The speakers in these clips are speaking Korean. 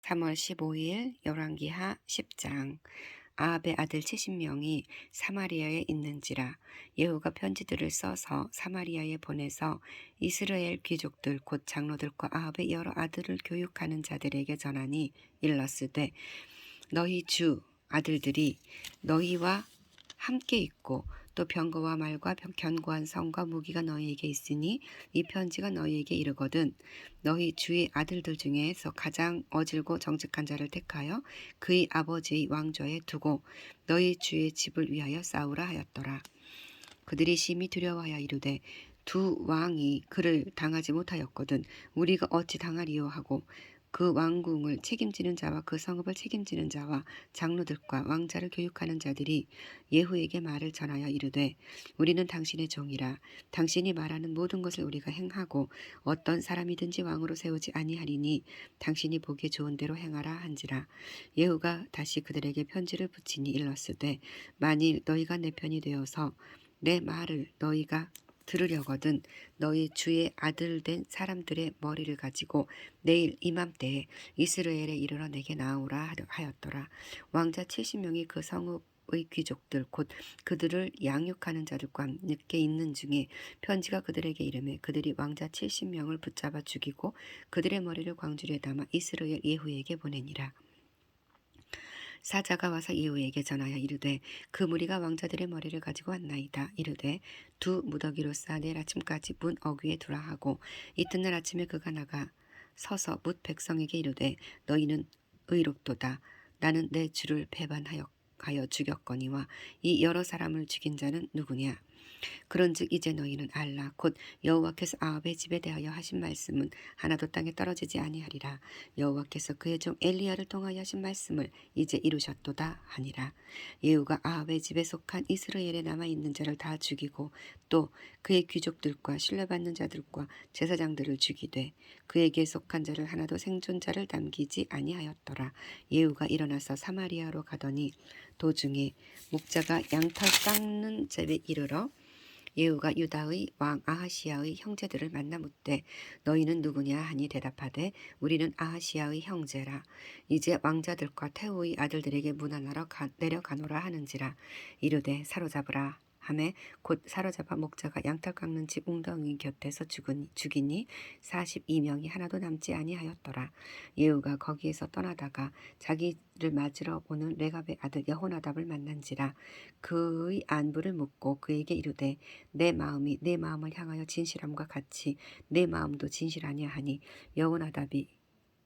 3월 15일 열왕기하 10장. 아합의 아들 70명이 사마리아에 있는지라. 예후가 편지들을 써서 사마리아에 보내서 이스라엘 귀족들 곧 장로들과 아합의 여러 아들을 교육하는 자들에게 전하니 일렀으되, 너희 주 아들들이 너희와 함께 있고 또 병거와 말과 견고한 성과 무기가 너희에게 있으니 이 편지가 너희에게 이르거든 너희 주의 아들들 중에서 가장 어질고 정직한 자를 택하여 그의 아버지의 왕좌에 두고 너희 주의 집을 위하여 싸우라 하였더라. 그들이 심히 두려워하여 이르되, 두 왕이 그를 당하지 못하였거든 우리가 어찌 당하리요 하고, 그 왕궁을 책임지는 자와 그 성읍을 책임지는 자와 장로들과 왕자를 교육하는 자들이 예후에게 말을 전하여 이르되, 우리는 당신의 종이라. 당신이 말하는 모든 것을 우리가 행하고 어떤 사람이든지 왕으로 세우지 아니하리니 당신이 보기에 좋은 대로 행하라 한지라. 예후가 다시 그들에게 편지를 붙이니 일렀으되, 만일 너희가 내 편이 되어서 내 말을 너희가 들으려거든 너희 주의 아들 된 사람들의 머리를 가지고 내일 이맘때에 이스라엘에 이르러 내게 나오라 하였더라. 왕자 70명이 그 성읍의 귀족들 곧 그들을 양육하는 자들과 함께 있는 중에 편지가 그들에게 이르매 그들이 왕자 70명을 붙잡아 죽이고 그들의 머리를 광주리에 담아 이스라엘 예후에게 보내니라. 사자가 와서 예후에게 전하여 이르되, 그 무리가 왕자들의 머리를 가지고 왔나이다. 이르되, 두 무더기로 싸 내일 아침까지 문 어귀에 두라 하고, 이튿날 아침에 그가 나가 서서 뭇 백성에게 이르되, 너희는 의롭도다. 나는 내 주를 배반하여 죽였거니와 이 여러 사람을 죽인 자는 누구냐? 그런즉 이제 너희는 알라. 곧 여호와께서 아합의 집에 대하여 하신 말씀은 하나도 땅에 떨어지지 아니하리라. 여호와께서 그의 종 엘리야를 통하여 하신 말씀을 이제 이루셨도다 하니라. 예후가 아합의 집에 속한 이스라엘에 남아있는 자를 다 죽이고 또 그의 귀족들과 신뢰받는 자들과 제사장들을 죽이되 그에게 속한 자를 하나도 생존자를 남기지 아니하였더라. 예후가 일어나서 사마리아로 가더니 도중에 목자가 양털 깎는 집에 이르러 예후가 유다의 왕 아하시야의 형제들을 만나 묻되, 너희는 누구냐 하니 대답하되, 우리는 아하시야의 형제라. 이제 왕자들과 태후의 아들들에게 문안하러 내려가노라 하는지라. 이르되 사로잡으라 하매 곧 사로잡아 목자가 양털 깎는 집 웅덩이 곁에서 죽이니 42명이 하나도 남지 아니하였더라. 예후가 거기에서 떠나다가 자기를 맞으러 오는 레갑의 아들 여호나답을 만난지라. 그의 안부를 묻고 그에게 이르되, 내 마음이 내 마음을 향하여 진실함과 같이 내 마음도 진실하냐 하니 여호나답이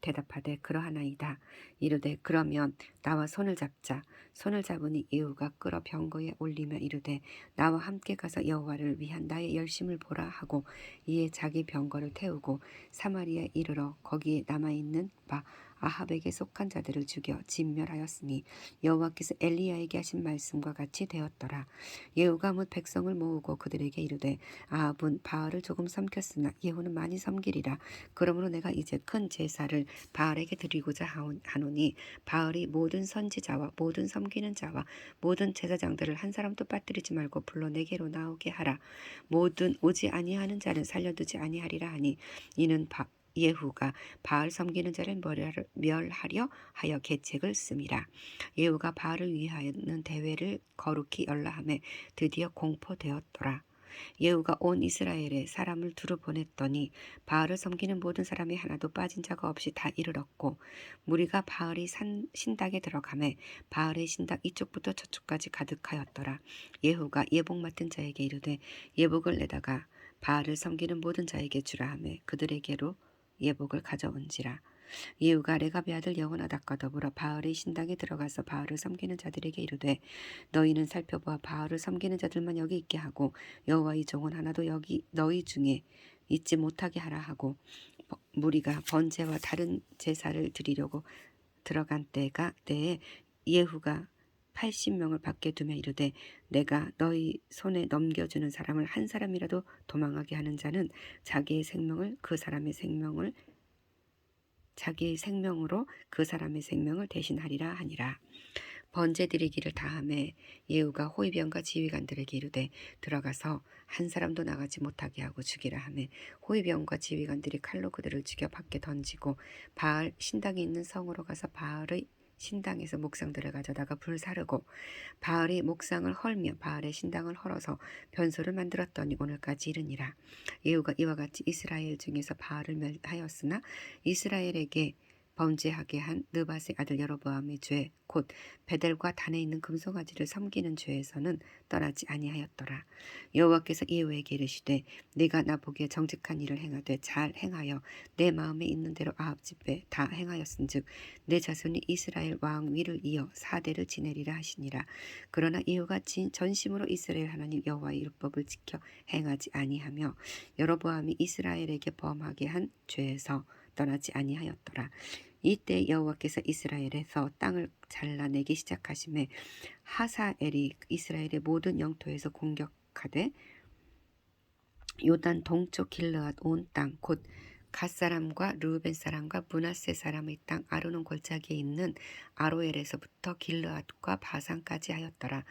대답하되 그러하나이다. 이르되 그러면 나와 손을 잡자. 손을 잡으니 예후가 끌어 병거에 올리며 이르되, 나와 함께 가서 여호와를 위한 나의 열심을 보라 하고 이에 자기 병거를 태우고 사마리아에 이르러 거기에 남아있는 바 아합에게 속한 자들을 죽여 진멸하였으니 여호와께서 엘리야에게 하신 말씀과 같이 되었더라. 예후가 뭇 백성을 모으고 그들에게 이르되, 아합은 바알을 조금 섬겼으나 예후는 많이 섬기리라. 그러므로 내가 이제 큰 제사를 바알에게 드리고자 하노니 바알이 모든 선지자와 모든 섬기는 자와 모든 제사장들을 한 사람도 빠뜨리지 말고 불러 내게로 나오게 하라. 모든 오지 아니하는 자는 살려두지 아니하리라 하니, 이는 예후가 바알 섬기는 자를 멸하려 하여 계책을 씀이라. 예후가 바알을 위하여는 대회를 거룩히 열라하며 드디어 공포되었더라. 예후가 온 이스라엘에 사람을 두루 보냈더니 바알을 섬기는 모든 사람이 하나도 빠진 자가 없이 다 이르렀고, 무리가 바알의 신당에 들어가매 바알의 신당 이쪽부터 저쪽까지 가득하였더라. 예후가 예복 맡은 자에게 이르되, 예복을 내다가 바알을 섬기는 모든 자에게 주라 하며 그들에게로 예복을 가져온지라. 예후가 레갑의 아들 여호나답과 더불어 바알의 신당에 들어가서 바알을 섬기는 자들에게 이르되, 너희는 살펴보아 바알을 섬기는 자들만 여기 있게 하고 여호와의 종은 하나도 여기 너희 중에 있지 못하게 하라 하고, 무리가 번제와 다른 제사를 드리려고 들어간 때에 예후가 80명을 밖에 두며 이르되, 내가 너희 손에 넘겨주는 사람을 한 사람이라도 도망하게 하는 자는 자기의 생명으로 그 사람의 생명을 대신하리라 하니라. 번제 드리기를 다하매 예후가 호위병과 지휘관들에게 이르되 들어가서 한 사람도 나가지 못하게 하고 죽이라 하매 호위병과 지휘관들이 칼로 그들을 죽여 밖에 던지고 바알 신당이 있는 성으로 가서 바알의 신당에서 목상들을 가져다가 불사르고 바알이 목상을 헐며 바알의 신당을 헐어서 변소를 만들었더니 오늘까지 이르니라. 예후가 이와 같이 이스라엘 중에서 바알을 멸하였으나 이스라엘에게 범죄하게 한 느밧의 아들 여로보암의 죄 곧 베델과 단에 있는 금송아지를 섬기는 죄에서는 떠나지 아니하였더라. 여호와께서 예후에게 이르시되 네가 나 보기에 정직한 일을 행하되 잘 행하여 내 마음에 있는 대로 아합 집에 다 행하였은즉 내 자손이 이스라엘 왕 위를 이어 4대를 지내리라 하시니라. 그러나 예후가 전심으로 이스라엘 하나님 여호와의 율법을 지켜 행하지 아니하며 여로보암이 이스라엘에게 범하게 한 죄에서 떠나지 아니하였더라. 이때 여호와께서 이스라엘에서 땅을 잘라내기 시작하심에 하사엘이 이스라엘의 모든 영토에서 공격하되 요단 동쪽 길르앗 온 땅 곧 갓 사람과 르우벤 사람과 므낫세 사람의 땅 아르논 골짜기에 있는 아로엘에서부터 길르앗과 바산까지 하였더라.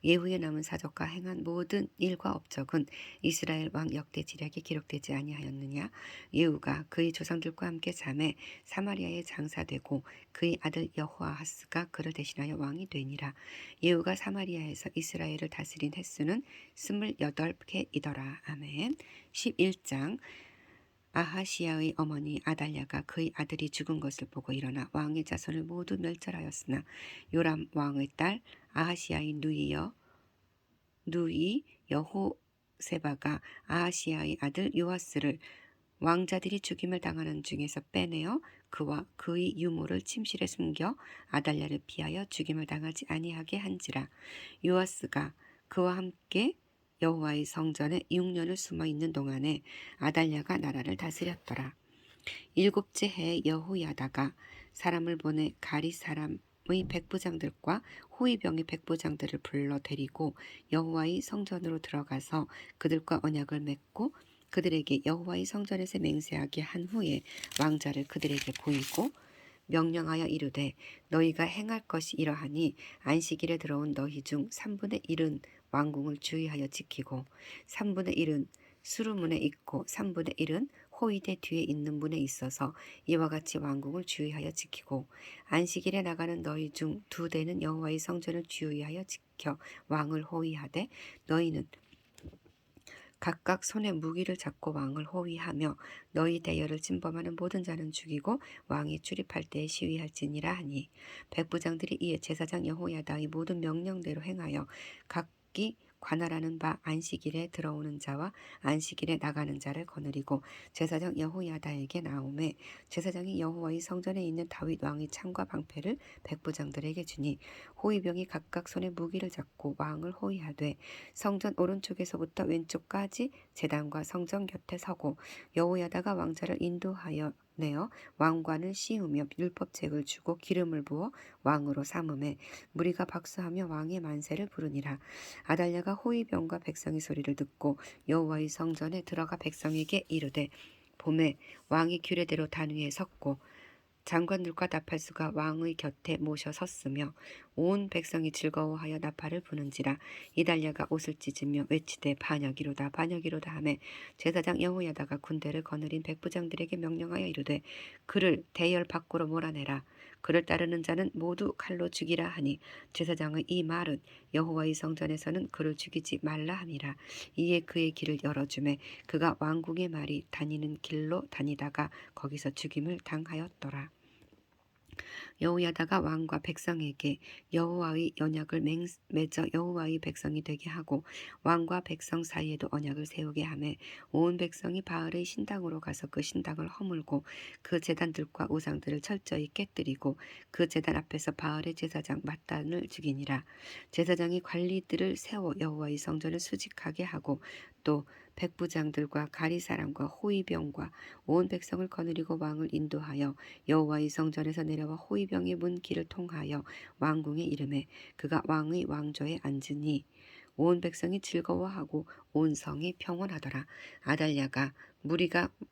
예후의 남은 사적과 행한 모든 일과 업적은 이스라엘 왕 역대 지략에 기록되지 아니하였느냐. 예후가 그의 조상들과 함께 잠에 사마리아에 장사되고 그의 아들 여호아하스가 그를 대신하여 왕이 되니라. 예후가 사마리아에서 이스라엘을 다스린 횟수는 28개이더라. 아멘. 11장. 아하시야의 어머니 아달랴가 그의 아들이 죽은 것을 보고 일어나 왕의 자손을 모두 멸절하였으나 요람 왕의 딸 아하시야의 누이 여호세바가 아하시야의 아들 요아스를 왕자들이 죽임을 당하는 중에서 빼내어 그와 그의 유모를 침실에 숨겨 아달랴를 피하여 죽임을 당하지 아니하게 한지라. 요아스가 그와 함께 여호와의 성전에 6년을 숨어 있는 동안에 아달랴가 나라를 다스렸더라. 7째 해에 여호야다가 사람을 보내 가리 사람의 백부장들과 호위병의 백부장들을 불러 데리고 여호와의 성전으로 들어가서 그들과 언약을 맺고 그들에게 여호와의 성전에서 맹세하게 한 후에 왕자를 그들에게 보이고 명령하여 이르되 너희가 행할 것이 이러하니 안식일에 들어온 너희 중 3분의 1은 왕궁을 주의하여 지키고 3분의 1은 수루문에 있고 3분의 1은 호위대 뒤에 있는 문에 있어서 이와 같이 왕궁을 주의하여 지키고 안식일에 나가는 너희 중 2대는 여호와의 성전을 주의하여 지켜 왕을 호위하되 너희는 각각 손에 무기를 잡고 왕을 호위하며 너희 대열을 침범하는 모든 자는 죽이고 왕이 출입할 때에 시위할지니라 하니 백부장들이 이에 제사장 여호야다의 모든 명령대로 행하여 각기 관할하는 바 안식일에 들어오는 자와 안식일에 나가는 자를 거느리고 제사장 여호야다에게 나오매 제사장이 여호와의 성전에 있는 다윗 왕의 창과 방패를 백부장들에게 주니 호위병이 각각 손에 무기를 잡고 왕을 호위하되 성전 오른쪽에서부터 왼쪽까지 제단과 성전 곁에 서고 여호야다가 왕자를 인도하여 내어 왕관을 씌우며 율법책을 주고 기름을 부어 왕으로 삼음에 무리가 박수하며 왕의 만세를 부르니라. 아달랴가 호위병과 백성의 소리를 듣고 여호와의 성전에 들어가 백성에게 이르되 봄에 왕이 규례대로 단 위에 섰고 장관들과 나팔수가 왕의 곁에 모셔 섰으며 온 백성이 즐거워하여 나팔을 부는지라. 이달랴가 옷을 찢으며 외치되 반역이로다 반역이로다 하매 제사장 여호야다가 군대를 거느린 백부장들에게 명령하여 이르되 그를 대열 밖으로 몰아내라. 그를 따르는 자는 모두 칼로 죽이라 하니 제사장의 이 말은 여호와의 성전에서는 그를 죽이지 말라 함이라. 이에 그의 길을 열어주매 그가 왕궁의 말이 다니는 길로 다니다가 거기서 죽임을 당하였더라. 여호야다가 왕과 백성에게 여호와의 언약을 맺어 여호와의 백성이 되게 하고 왕과 백성 사이에도 언약을 세우게 하매 온 백성이 바알의 신당으로 가서 그 신당을 허물고 그 제단들과 우상들을 철저히 깨뜨리고 그 제단 앞에서 바알의 제사장 mat단을 죽이니라. 제사장이 관리들을 세워 여호와의 성전을 수직하게 하고 또 백부장들과 가리 사람과 호위병과 온 백성을 거느리고 왕을 인도하여 여호와의 성전에서 내려와 호위병의 문 길을 통하여 왕궁에 이르매 그가 왕의 왕좌에 앉으니 온 백성이 즐거워하고 온 성이 평온하더라.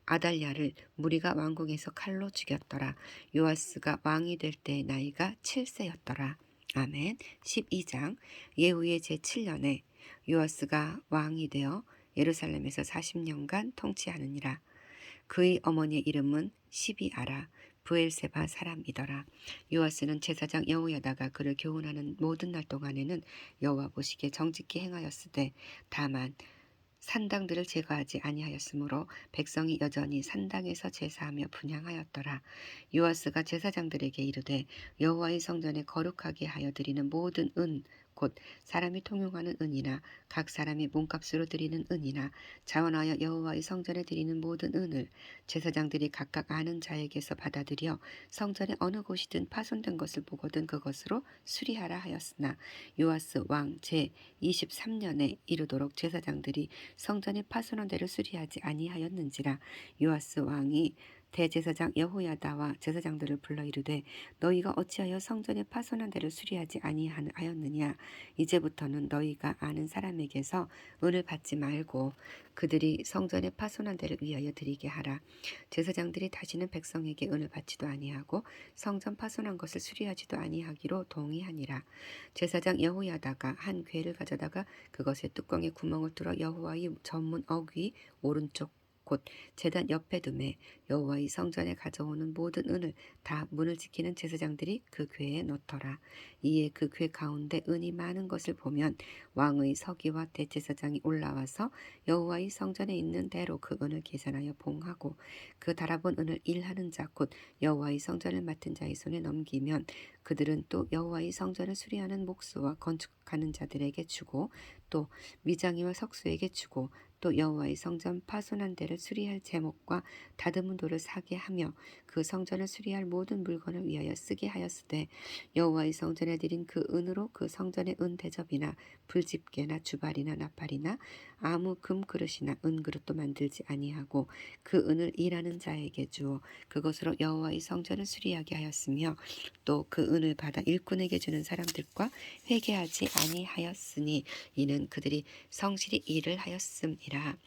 아달랴를 무리가 왕궁에서 칼로 죽였더라. 요아스가 왕이 될 때 나이가 7세였더라. 아멘. 12장 예후의 제7년에 요아스가 왕이 되어 예루살렘에서 40년간 통치하느니라. 그의 어머니의 이름은 시비아라 브엘세바 사람이더라. 요아스는 제사장 여호야다가 그를 교훈하는 모든 날 동안에는 여호와 보시기에 정직히 행하였으되 다만 산당들을 제거하지 아니하였으므로 백성이 여전히 산당에서 제사하며 분향하였더라. 요아스가 제사장들에게 이르되 여호와의 성전에 거룩하게 하여 드리는 모든 은 곧 사람이 통용하는 은이나 각 사람이 몸값으로 드리는 은이나 자원하여 여호와의 성전에 드리는 모든 은을 제사장들이 각각 아는 자에게서 받아들여 성전의 어느 곳이든 파손된 것을 보거든 그것으로 수리하라 하였으나 요아스 왕 제 23년에 이르도록 제사장들이 성전의 파손한 데를 수리하지 아니하였는지라. 요아스 왕이 대제사장 여호야다와 제사장들을 불러 이르되 너희가 어찌하여 성전의 파손한 데를 수리하지 아니하였느냐. 이제부터는 너희가 아는 사람에게서 은을 받지 말고 그들이 성전의 파손한 데를 위하여 드리게 하라. 제사장들이 다시는 백성에게 은을 받지도 아니하고 성전 파손한 것을 수리하지도 아니하기로 동의하니라. 제사장 여호야다가 한 궤를 가져다가 그것의 뚜껑에 구멍을 뚫어 여호와의 전문 어귀 오른쪽 곧 제단 옆에 두매 여호와의 성전에 가져오는 모든 은을 다 문을 지키는 제사장들이 그 궤에 넣더라. 이에 그 궤 가운데 은이 많은 것을 보면 왕의 서기와 대제사장이 올라와서 여호와의 성전에 있는 대로 그 은을 계산하여 봉하고 그 달아본 은을 일하는 자 곧 여호와의 성전을 맡은 자의 손에 넘기면 그들은 또 여호와의 성전을 수리하는 목수와 건축하는 자들에게 주고 또 미장이와 석수에게 주고 또 여호와의 성전 파손한 데를 수리할 제목과 다듬은 돌을 사게 하며 그 성전을 수리할 모든 물건을 위하여 쓰게 하였으되 여호와의 성전에 드린 그 은으로 그 성전의 은 대접이나 불집게나 주발이나 나팔이나 아무 금 그릇이나 은 그릇도 만들지 아니하고 그 은을 일하는 자에게 주어 그것으로 여호와의 성전을 수리하게 하였으며 또 그 은을 받아 일꾼에게 주는 사람들과 회개하지 아니하였으니 이는 그들이 성실히 일을 하였음이라.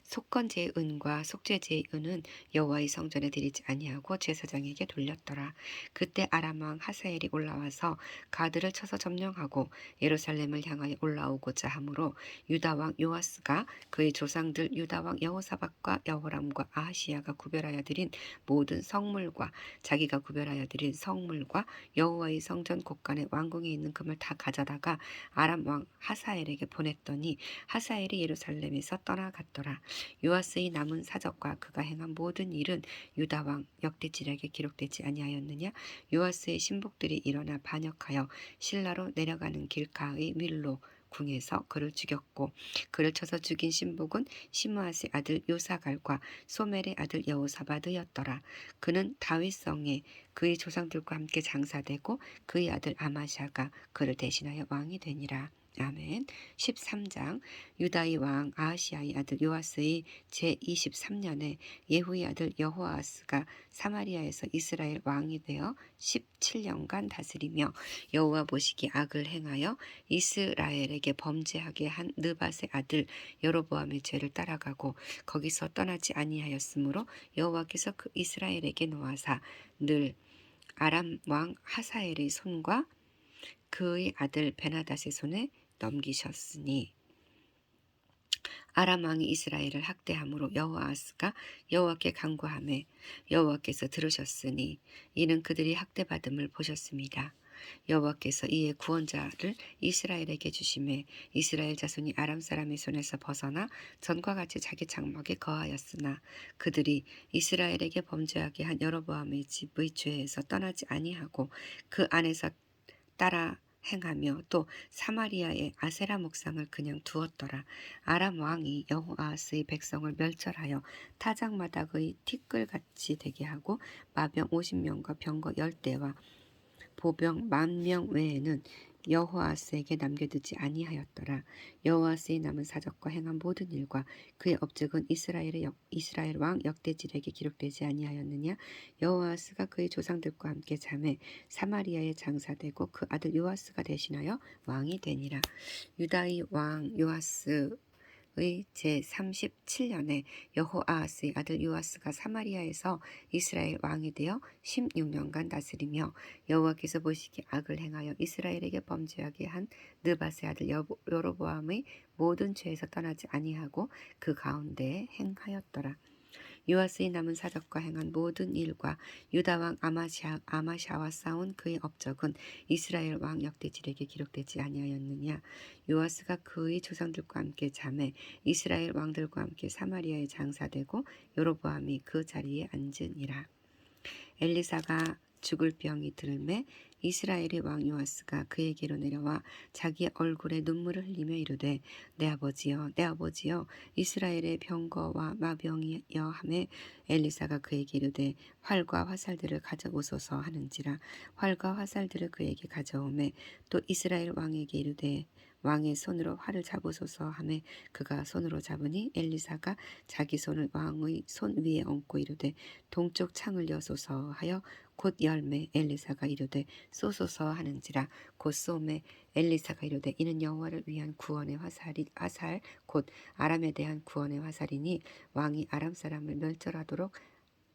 속건제의 은과 속죄제의 은은 여호와의 성전에 드리지 아니하고 제사장에게 돌렸더라. 그때 아람 왕 하사엘이 올라와서 가드를 쳐서 점령하고 예루살렘을 향하여 올라오고자 하므로 유다 왕 요아스가 그의 조상들 유다 왕 여호사밧과 여호람과 아하시야가 구별하여 드린 모든 성물과 자기가 구별하여 드린 성물과 여호와의 성전 곳간의 왕궁에 있는 금을 다 가져다가 아람 왕 하사엘에게 보냈더니 하사엘이 예루살렘에서 떠나갔더라. 요아스의 남은 사적과 그가 행한 모든 일은 유다 왕 역대지략에 기록되지 아니하였느냐. 요아스의 신복들이 일어나 반역하여 실라로 내려가는 길가의 밀로 궁에서 그를 죽였고 그를 쳐서 죽인 신복은 시므앗의 아들 요사갈과 소멜의 아들 여호사밧이었더라. 그는 다윗성에 그의 조상들과 함께 장사되고 그의 아들 아마샤가 그를 대신하여 왕이 되니라. 아멘. 13장 유다의 왕 아하시야의 아들 요아스의 제23년에 예후의 아들 여호아스가 사마리아에서 이스라엘 왕이 되어 17년간 다스리며 여호와 보시기 악을 행하여 이스라엘에게 범죄하게 한 느밧의 아들 여로보암의 죄를 따라가고 거기서 떠나지 아니하였으므로 여호와께서 그 이스라엘에게 노하사 늘 아람 왕 하사엘의 손과 그의 아들 베나닷의 손에 넘기셨으니 아람 왕이 이스라엘을 학대함으로 여호아스가 여호와께 간구하매 여호와께서 들으셨으니 이는 그들이 학대받음을 보셨습니다. 여호와께서 이에 구원자를 이스라엘에게 주심에 이스라엘 자손이 아람 사람의 손에서 벗어나 전과 같이 자기 장막에 거하였으나 그들이 이스라엘에게 범죄하게 한 여로보암의 집의 죄에서 떠나지 아니하고 그 안에서 따라 행하며 또 사마리아의 아세라 목상을 그냥 두었더라. 아람 왕이 여호아스의 백성을 멸절하여 타작마당의 티끌같이 되게 하고 마병 50명과 병거 10대와 보병 10,000명 외에는 여호아스에게 남겨두지 아니하였더라. 여호아스의 남은 사적과 행한 모든 일과 그의 업적은 이스라엘 왕 역대지략에 기록되지 아니하였느냐. 여호아스가 그의 조상들과 함께 잠에 사마리아에 장사되고 그 아들 요아스가 대신하여 왕이 되니라. 유다의 왕 요아스의 제 37년에 여호아하스의 아들 요아스가 사마리아에서 이스라엘 왕이 되어 16년간 다스리며 여호와께서 보시기에 악을 행하여 이스라엘에게 범죄하게 한 느밧의 아들 여로보암의 모든 죄에서 떠나지 아니하고 그 가운데에 행하였더라. 요아스의 남은 사적과 행한 모든 일과 유다 왕 아마샤와 싸운 그의 업적은 이스라엘 왕 역대지력에 기록되지 아니하였느냐. 요아스가 그의 조상들과 함께 잠에 이스라엘 왕들과 함께 사마리아에 장사되고 여로보암이 그 자리에 앉으니라. 엘리사가 죽을 병이 들매 이스라엘의 왕 요아스가 그에게로 내려와 자기의 얼굴에 눈물을 흘리며 이르되 내 아버지여 내 아버지여 이스라엘의 병거와 마병이여 하매 엘리사가 그에게 이르되 활과 화살들을 가져오소서 하는지라. 활과 화살들을 그에게 가져오매 또 이스라엘 왕에게 이르되 왕의 손으로 활을 잡으소서 하매 그가 손으로 잡으니 엘리사가 자기 손을 왕의 손 위에 얹고 이르되 동쪽 창을 여소서 하여 곧 열매 엘리사가 이르되 쏘소서 하는지라. 곧 쏘매 엘리사가 이르되 이는 여호와를 위한 구원의 화살 곧 아람에 대한 구원의 화살이니 왕이 아람 사람을 멸절하도록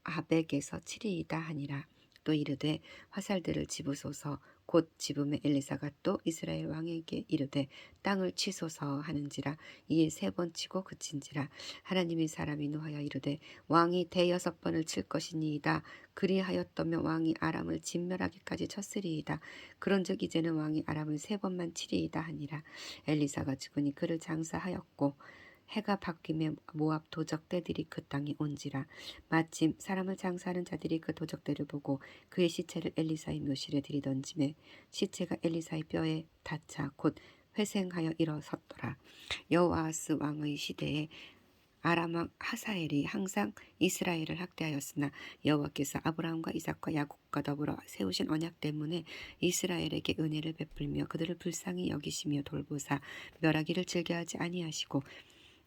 아벡에서 치리이다 하니라. 또 이르되 화살들을 집으소서. 곧 집음에 엘리사가 또 이스라엘 왕에게 이르되 땅을 치소서 하는지라. 이에 3번 치고 그친지라. 하나님의 사람이 노하여 이르되 왕이 6번을 칠 것이니이다. 그리하였더면 왕이 아람을 진멸하기까지 쳤으리이다. 그런즉 이제는 왕이 아람을 3번만 치리이다 하니라. 엘리사가 죽으니 그를 장사하였고 해가 바뀌며 모압 도적대들이 그 땅에 온지라. 마침 사람을 장사하는 자들이 그 도적대를 보고 그의 시체를 엘리사의 묘실에 들이던지매 시체가 엘리사의 뼈에 닿자 곧 회생하여 일어섰더라. 여호아스 왕의 시대에 아람 왕 하사엘이 항상 이스라엘을 학대하였으나 여호와께서 아브라함과 이삭과 야곱과 더불어 세우신 언약 때문에 이스라엘에게 은혜를 베풀며 그들을 불쌍히 여기시며 돌보사 멸하기를 즐겨하지 아니하시고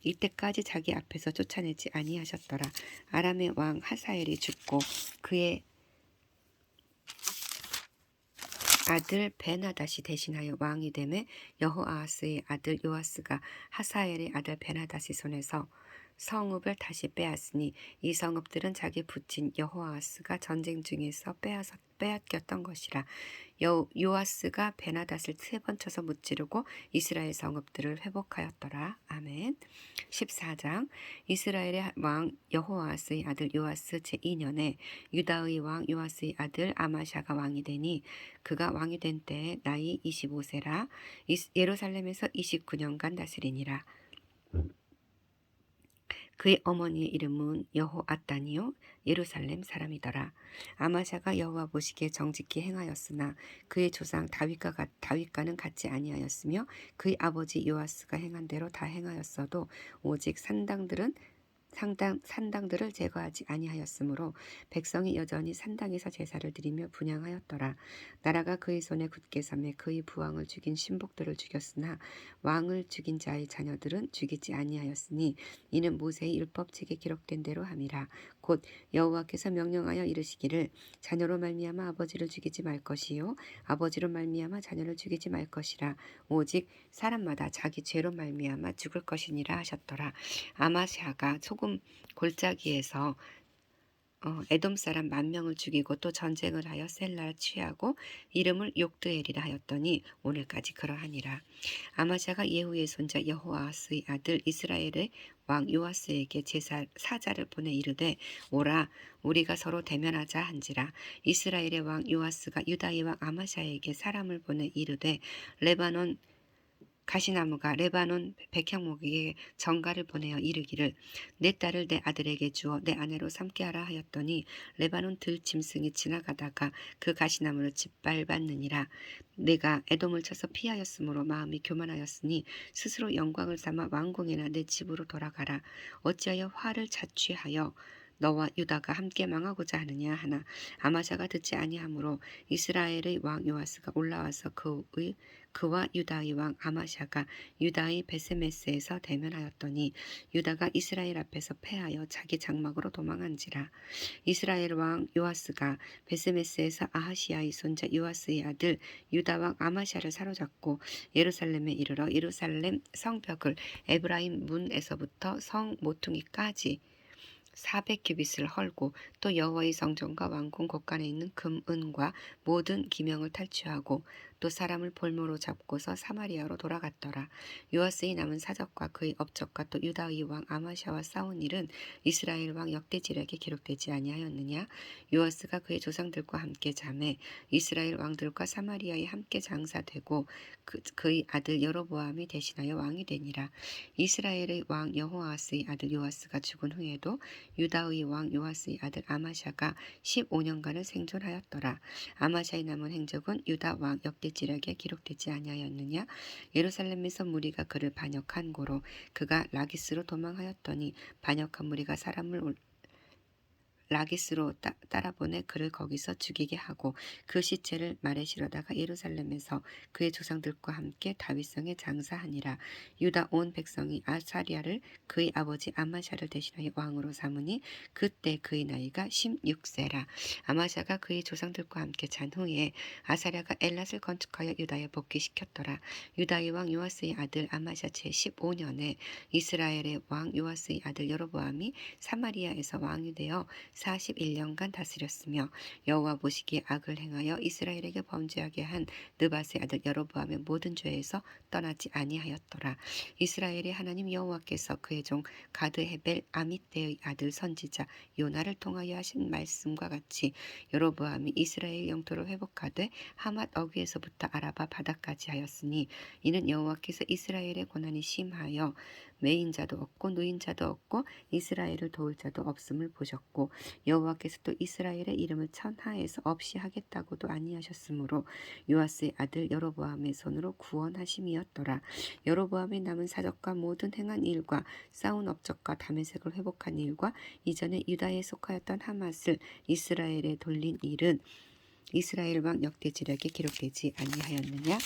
이때까지 자기 앞에서 쫓아내지 아니하셨더라. 아람의 왕 하사엘이 죽고 그의 아들 베나닷이 대신하여 왕이 되매 여호아하스의 아들 요아스가 하사엘의 아들 베나닷의 손에서 성읍을 다시 빼앗으니 이 성읍들은 자기 부친 여호아하스가 전쟁 중에서 빼앗겼던 것이라. 요아스가 베나닷을 3번 쳐서 무찌르고 이스라엘 성읍들을 회복하였더라. 아멘. 14장. 이스라엘의 왕 여호아스의 아들 요아스 제2년에 유다의 왕 요아스의 아들 아마샤가 왕이 되니 그가 왕이 된 때에 나이 25세라. 예루살렘에서 29년간 다스리니라. 그의 어머니의 이름은 여호앗단이요 예루살렘 사람이더라. 아마샤가 여호와 보시기에 정직히 행하였으나 그의 조상 다윗과는 같지 아니하였으며 그의 아버지 요아스가 행한 대로 다 행하였어도 오직 산당들을 제거하지 아니하였으므로 백성이 여전히 산당에서 제사를 드리며 분향하였더라. 나라가 그의 손에 굳게 삼에 그의 부왕을 죽인 신복들을 죽였으나 왕을 죽인 자의 자녀들은 죽이지 아니하였으니 이는 모세의 율법책에 기록된 대로 함이라. 곧 여호와께서 명령하여 이르시기를 자녀로 말미암아 아버지를 죽이지 말 것이요 아버지로 말미암아 자녀를 죽이지 말 것이라. 오직 사람마다 자기 죄로 말미암아 죽을 것이니라 하셨더라. 아마샤가 소금 골짜기에서 에돔 사람 10,000명을 죽이고 또 전쟁을 하여 셀라를 취하고 이름을 욕드엘이라 하였더니 오늘까지 그러하니라. 아마샤가 예후의 손자 여호아스의 아들 이스라엘의 왕 요아스에게 사자를 보내 이르되 오라 우리가 서로 대면하자 한지라. 이스라엘의 왕 요아스가 유다의 왕 아마샤에게 사람을 보내 이르되 레바논 가시나무가 레바논 백향목에게 전가를 보내어 이르기를 내 딸을 내 아들에게 주어 내 아내로 삼게 하라 하였더니 레바논 들짐승이 지나가다가 그 가시나무를 짓밟았느니라. 내가 에돔을 쳐서 피하였으므로 마음이 교만하였으니 스스로 영광을 삼아 왕궁이나 내 집으로 돌아가라. 어찌하여 화를 자취하여 너와 유다가 함께 망하고자 하느냐 하나 아마샤가 듣지 아니하므로 이스라엘의 왕 요아스가 올라와서 그와 유다의 왕 아마샤가 유다의 베세메스에서 대면하였더니 유다가 이스라엘 앞에서 패하여 자기 장막으로 도망한지라. 이스라엘 왕 요아스가 베세메스에서 아하시아의 손자 요아스의 아들 유다 왕 아마샤를 사로잡고 예루살렘에 이르러 예루살렘 성벽을 에브라임 문에서부터 성 모퉁이까지 400규빗을 헐고 또 여호와의 성전과 왕궁 곳간에 있는 금, 은과 모든 기명을 탈취하고 또 사람을 볼모로 잡고서 사마리아로 돌아갔더라. 요아스의 남은 사적과 그의 업적과 또 유다의 왕 아마샤와 싸운 일은 이스라엘 왕 역대지략에 기록되지 아니하였느냐? 요아스가 그의 조상들과 함께 잠에 이스라엘 왕들과 사마리아에 함께 장사되고 그의 아들 여로보암이 대신하여 왕이 되니라. 이스라엘의 왕 여호아스의 아들 요아스가 죽은 후에도 유다의 왕 요아스의 아들 아마샤가 15년간을 생존하였더라. 아마샤의 남은 행적은 유다 왕 역대지략에 기록되지 아니하였느냐? 예루살렘에서 무리가 그를 반역한 고로 그가 라기스로 도망하였더니 반역한 무리가 사람을 라기스로 따라보내 그를 거기서 죽이게 하고 그 시체를 말에 실어다가 예루살렘에서 그의 조상들과 함께 다윗성에 장사하니라. 유다 온 백성이 아사리아를 그의 아버지 아마샤를 대신하여 왕으로 삼으니 그때 그의 나이가 16세라. 아마샤가 그의 조상들과 함께 잔 후에 아사리아가 엘랏을 건축하여 유다에 복귀시켰더라. 유다의 왕 요아스의 아들 아마샤 제 15년에 이스라엘의 왕 요아스의 아들 여로보암이 사마리아에서 왕이 되어 41년간 다스렸으며 여호와 보시기에 악을 행하여 이스라엘에게 범죄하게 한 느밧의 아들 여로보암의 모든 죄에서 떠나지 아니하였더라. 이스라엘의 하나님 여호와께서 그의 종 가드 헤벨 아mit대의 아들 선지자 요나를 통하여 하신 말씀과 같이 여로보암이 이스라엘 영토를 회복하되 하맛 어귀에서부터 아라바 바다까지 하였으니 이는 여호와께서 이스라엘의 고난이 심하여 매인자도 없고 누인자도 없고 이스라엘을 도울 자도 없음을 보셨고 여호와께서 또 이스라엘의 이름을 천하에서 없이 하겠다고도 아니하셨으므로 요아스의 아들 여로보암의 손으로 구원하심이었더라. 여로보암의 남은 사적과 모든 행한 일과 싸운 업적과 다메섹을 회복한 일과 이전에 유다에 속하였던 하맛을 이스라엘에 돌린 일은 이스라엘 왕 역대지략에 기록되지 아니하였느냐?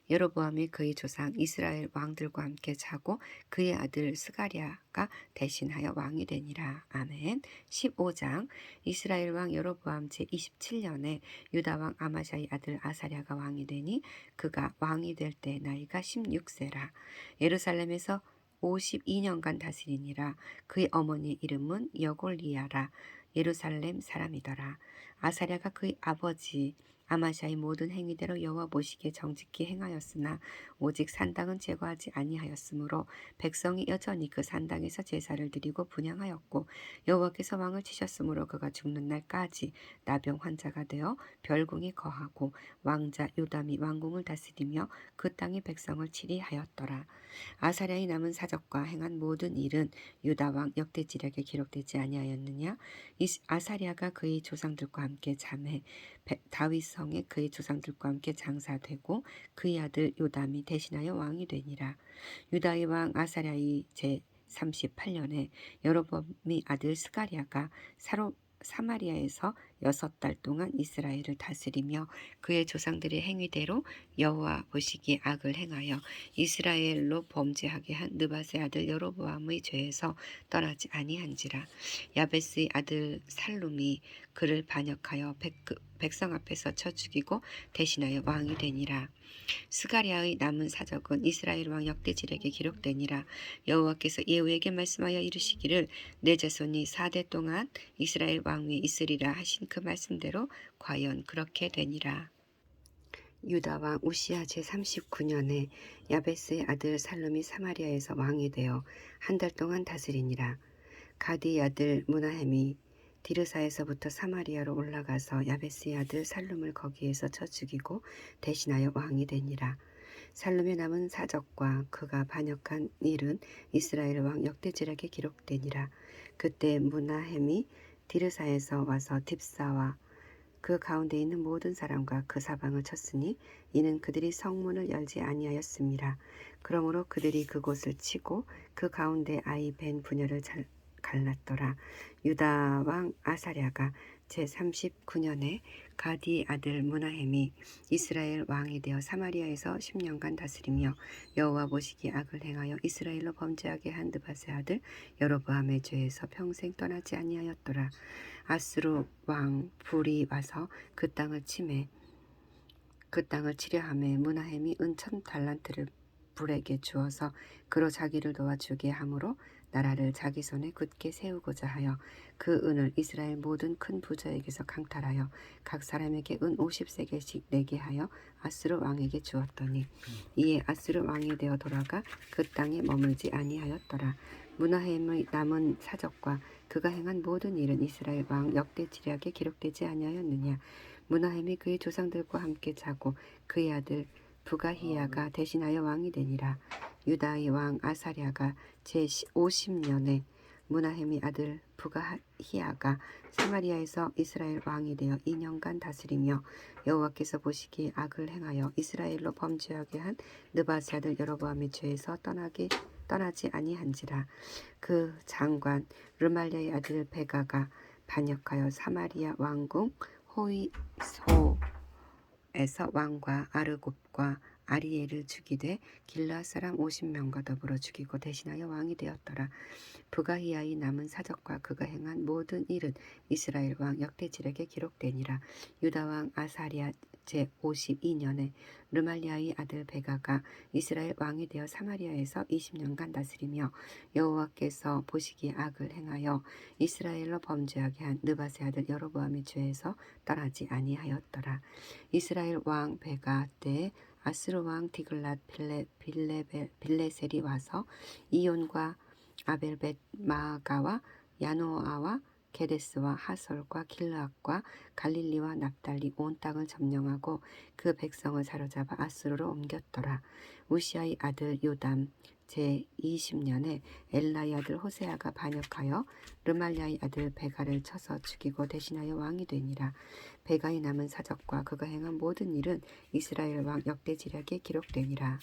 여로보암이 그의 조상 이스라엘 왕들과 함께 자고 그의 아들 스가랴가 대신하여 왕이 되니라. 아멘. 15장 이스라엘 왕 여로보암 제27년에 유다 왕 아마샤의 아들 아사랴가 왕이 되니 그가 왕이 될 때 나이가 16세라. 예루살렘에서 52년간 다스리니라. 그의 어머니의 이름은 여골리아라. 예루살렘 사람이더라. 아사랴가 그의 아버지 아마샤의 모든 행위대로 여호와 보시기에 정직히 행하였으나 오직 산당은 제거하지 아니하였으므로 백성이 여전히 그 산당에서 제사를 드리고 분향하였고 여호와께서 왕을 치셨으므로 그가 죽는 날까지 나병 환자가 되어 별궁에 거하고 왕자 요담이 왕궁을 다스리며 그 땅의 백성을 치리하였더라. 아사랴의 남은 사적과 행한 모든 일은 유다 왕 역대지략에 기록되지 아니하였느냐? 아사랴가 그의 조상들과 함께 잠해 다윗성에 그의 조상들과 함께 장사되고 그의 아들 요담이 대신하여 왕이 되니라. 유다의 왕 아사랴의 제 38년에 여로보암의 아들 스가랴가 사마리아에서 6달 동안 이스라엘을 다스리며 그의 조상들의 행위대로 여호와 보시기에 악을 행하여 이스라엘로 범죄하게 한 느밧의 아들 여로보암의 죄에서 떠나지 아니한지라. 야베스의 아들 살룸이 그를 반역하여 백성 앞에서 쳐 죽이고 대신하여 왕이 되니라. 스가랴의 남은 사적은 이스라엘 왕 역대지략에 기록되니라. 여호와께서 예후에게 말씀하여 이르시기를 내 자손이 4대 동안 이스라엘 왕 위에 있으리라 하신 그 말씀대로 과연 그렇게 되니라. 유다 왕 우시야 제39년에 야베스의 아들 살룸이 사마리아에서 왕이 되어 한 달 동안 다스리니라. 가디의 아들 무나헴이 디르사에서부터 사마리아로 올라가서 야베스의 아들 살룸을 거기에서 쳐 죽이고 대신하여 왕이 되니라. 살룸의 남은 사적과 그가 반역한 일은 이스라엘 왕 역대지략에 기록되니라. 그때 무나헴이 디르사에서 와서 딥사와 그 가운데 있는 모든 사람과 그 사방을 쳤으니 이는 그들이 성문을 열지 아니하였음이라. 그러므로 그들이 그곳을 치고 그 가운데 아이 벤 분열을 갈랐더라. 유다 왕 아사랴가 제39년에 가디의 아들 므나헴이 이스라엘 왕이 되어 사마리아에서 10년간 다스리며 여호와 보시기에 악을 행하여 이스라엘로 범죄하게 한 느밧의 아들 여로보암의 죄에서 평생 떠나지 아니하였더라. 아수르 왕 불이 와서 그 땅을 치려하매 므나헴이 은 1000달란트를 불에게 주어서 그로 자기를 도와주게 하므로 나라를 자기 손에 굳게 세우고자 하여 그 은을 이스라엘 모든 큰 부자에게서 강탈하여 각 사람에게 은 50세겔씩 내게 하여 아수르 왕에게 주었더니 이에 아수르 왕이 되어 돌아가 그 땅에 머물지 아니하였더라. 므나헴의 남은 사적과 그가 행한 모든 일은 이스라엘 왕 역대지략에 기록되지 아니하였느냐. 므나헴이 그의 조상들과 함께 자고 그의 아들 부가히야가 대신하여 왕이 되니라. 유다의 왕 아사랴가 제50년에 므나헴의 아들 부가히야가 사마리아에서 이스라엘 왕이 되어 2년간 다스리며 여호와께서 보시기에 악을 행하여 이스라엘로 범죄하게 한 느밧의 아들 여로보암의 죄에서 떠나지 아니한지라. 그 장관 르말랴의 아들 베가가 반역하여 사마리아 왕궁 호이소에서 왕과 아르곱과 아리엘을 죽이되 길르앗 사람 50명과 더불어 죽이고 대신하여 왕이 되었더라. 부가히야의 남은 사적과 그가 행한 모든 일은 이스라엘 왕 역대지략에 기록되니라. 유다 왕 아사랴 제52년에 르말랴의 아들 베가가 이스라엘 왕이 되어 사마리아에서 20년간 다스리며 여호와께서 보시기에 악을 행하여 이스라엘로 범죄하게 한 느밧의 아들 여로보암의 죄에서 떠나지 아니하였더라. 이스라엘 왕 베가 때에 아스루 왕 디글랏 빌레셀이 와서 이온과 아벨벳 마가와 야노아와 게데스와 하솔과 길르앗과 갈릴리와 납달리 온 땅을 점령하고 그 백성을 사로잡아 아수르로 옮겼더라. 우시아의 아들 요담 제20년에 엘라의 아들 호세아가 반역하여 르말랴의 아들 베가를 쳐서 죽이고 대신하여 왕이 되니라. 베가의 남은 사적과 그가 행한 모든 일은 이스라엘 왕 역대지략에 기록되니라.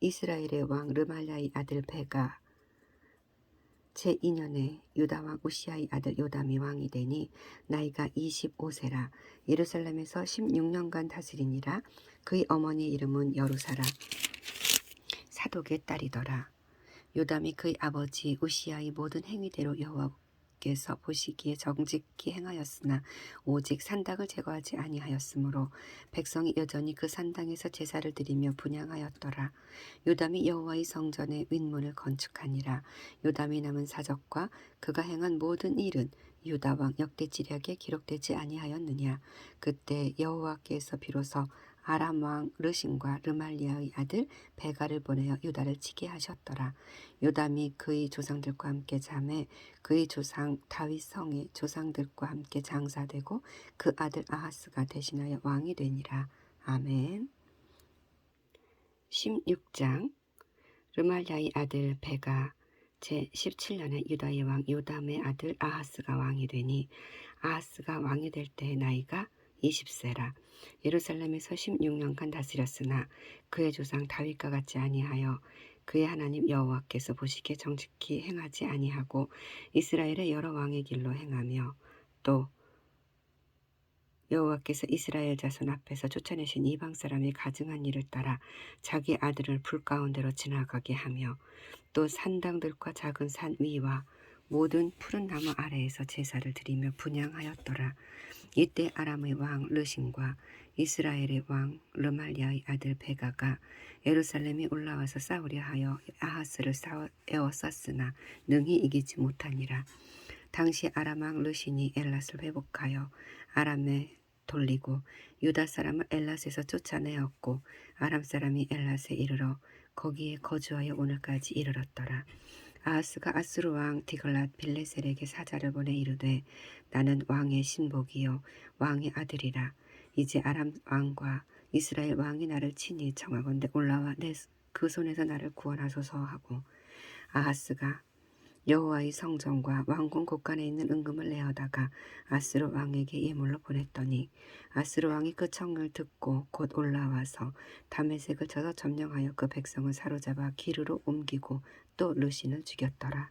이스라엘의 왕 르말랴의 아들 베가 제2년에 유다왕 우시아의 아들 요담이 왕이 되니 나이가 25세라. 예루살렘에서 16년간 다스리니라. 그의 어머니의 이름은 여루사라 사독의 딸이더라. 요담이 그의 아버지 우시아의 모든 행위대로 여호와께서 보시기에 정직히 행하였으나 오직 산당을 제거하지 아니하였으므로 백성이 여전히 그 산당에서 제사를 드리며 분향하였더라. 요담이 여호와의 성전의 윗문을 건축하니라. 요담이 남은 사적과 그가 행한 모든 일은 유다 왕 역대지략에 기록되지 아니하였느냐. 그때 여호와께서 비로소 아람 왕 르신과 르말리아의 아들 베가를 보내어 유다를 치게 하셨더라. 요담이 그의 조상들과 함께 잠에 그의 조상 다윗 성의 조상들과 함께 장사되고 그 아들 아하스가 대신하여 왕이 되니라. 아멘. 16장 르말랴의 아들 베가 제17년에 유다의 왕 요담의 아들 아하스가 왕이 되니 아하스가 왕이 될 때의 나이가 20세라. 예루살렘에서 16년간 다스렸으나 그의 조상 다윗과 같지 아니하여 그의 하나님 여호와께서 보시기에 정직히 행하지 아니하고 이스라엘의 여러 왕의 길로 행하며 또 여호와께서 이스라엘 자손 앞에서 쫓아내신 이방 사람의 가증한 일을 따라 자기 아들을 불 가운데로 지나가게 하며 또 산당들과 작은 산 위와 모든 푸른 나무 아래에서 제사를 드리며 분향하였더라. 이때 아람의 왕 르신과 이스라엘의 왕 르말랴의 아들 베가가 예루살렘에 올라와서 싸우려 하여 아하스를 에워쌌으나 능히 이기지 못하니라. 당시 아람 왕 르신이 엘랏을 회복하여 아람에 돌리고 유다 사람을 엘랏에서 쫓아내었고 아람 사람이 엘랏에 이르러 거기에 거주하여 오늘까지 이르렀더라. 아하스가 아수르 왕 디글랏 빌레셀에게 사자를 보내 이르되 나는 왕의 신복이요 왕의 아들이라. 이제 아람 왕과 이스라엘 왕이 나를 친히 청하건대 올라와 그 손에서 나를 구원하소서 하고 아하스가 여호와의 성전과 왕궁 곳간에 있는 은금을 내어다가 아수르 왕에게 예물로 보냈더니 아수르 왕이 그 청을 듣고 곧 올라와서 다메섹을 쳐서 점령하여 그 백성을 사로잡아 기르로 옮기고 또 르신을 죽였더라.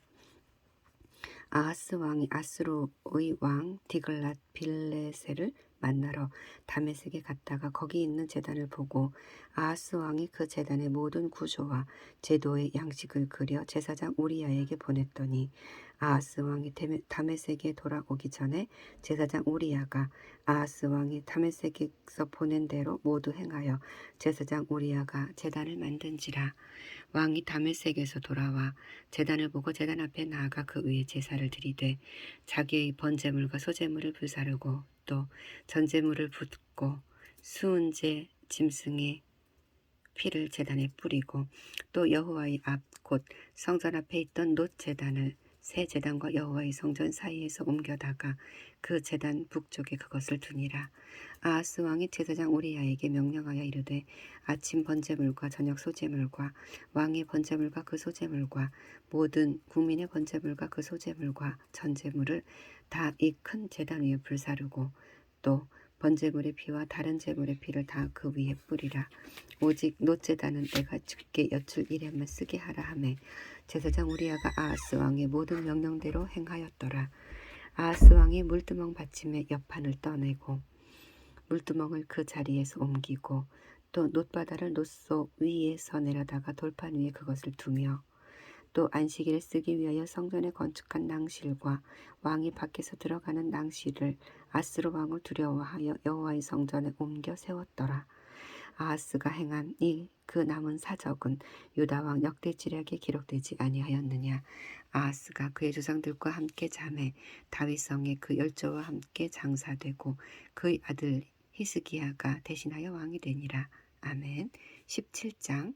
아하스 왕이 아수르의 왕 디글랏 빌레셀을 만나러 다메섹에 갔다가 거기 있는 제단을 보고 아하스 왕이 그 제단의 모든 구조와 제도의 양식을 그려 제사장 우리야에게 보냈더니 아하스 왕이 다메섹에 돌아오기 전에 제사장 우리야가 아하스 왕이 다메섹에서 보낸 대로 모두 행하여 제사장 우리야가 제단을 만든지라. 왕이 다메섹에서 돌아와 제단을 보고 제단 앞에 나아가 그 위에 제사를 드리되 자기의 번제물과 소제물을 불사르고 또 전제물을 붓고 수은제 짐승의 피를 제단에 뿌리고 또 여호와의 앞 곧 성전 앞에 있던 놋 제단을 새 제단과 여호와의 성전 사이에서 옮겨다가 그 제단 북쪽에 그것을 두니라. 아하스 왕이 제사장 우리야에게 명령하여 이르되 아침 번제물과 저녁 소제물과 왕의 번제물과 그 소제물과 모든 국민의 번제물과 그 소제물과 전제물을 다 이 큰 제단 위에 불사르고 또 번제물의 피와 다른 제물의 피를 다 그 위에 뿌리라. 오직 놋제단은 내가 주께 여출 일에만 쓰게 하라 하매 제사장 우리야가 아하스 왕의 모든 명령대로 행하였더라. 아하스 왕이 물두멍 받침의 옆판을 떠내고 물두멍을 그 자리에서 옮기고 또 놋바다를 놋소 위에서 내려다가 돌판 위에 그것을 두며 또 안식일을 쓰기 위하여 성전에 건축한 낭실과 왕이 밖에서 들어가는 낭실을 아스로 왕을 두려워하여 여호와의 성전에 옮겨 세웠더라. 아하스가 행한 이 그 남은 사적은 유다 왕 역대지략에 기록되지 아니하였느냐. 아하스가 그의 조상들과 함께 잠에 다윗성에 그 열조와 함께 장사되고 그의 아들 히스기야가 대신하여 왕이 되니라. 아멘. 17장.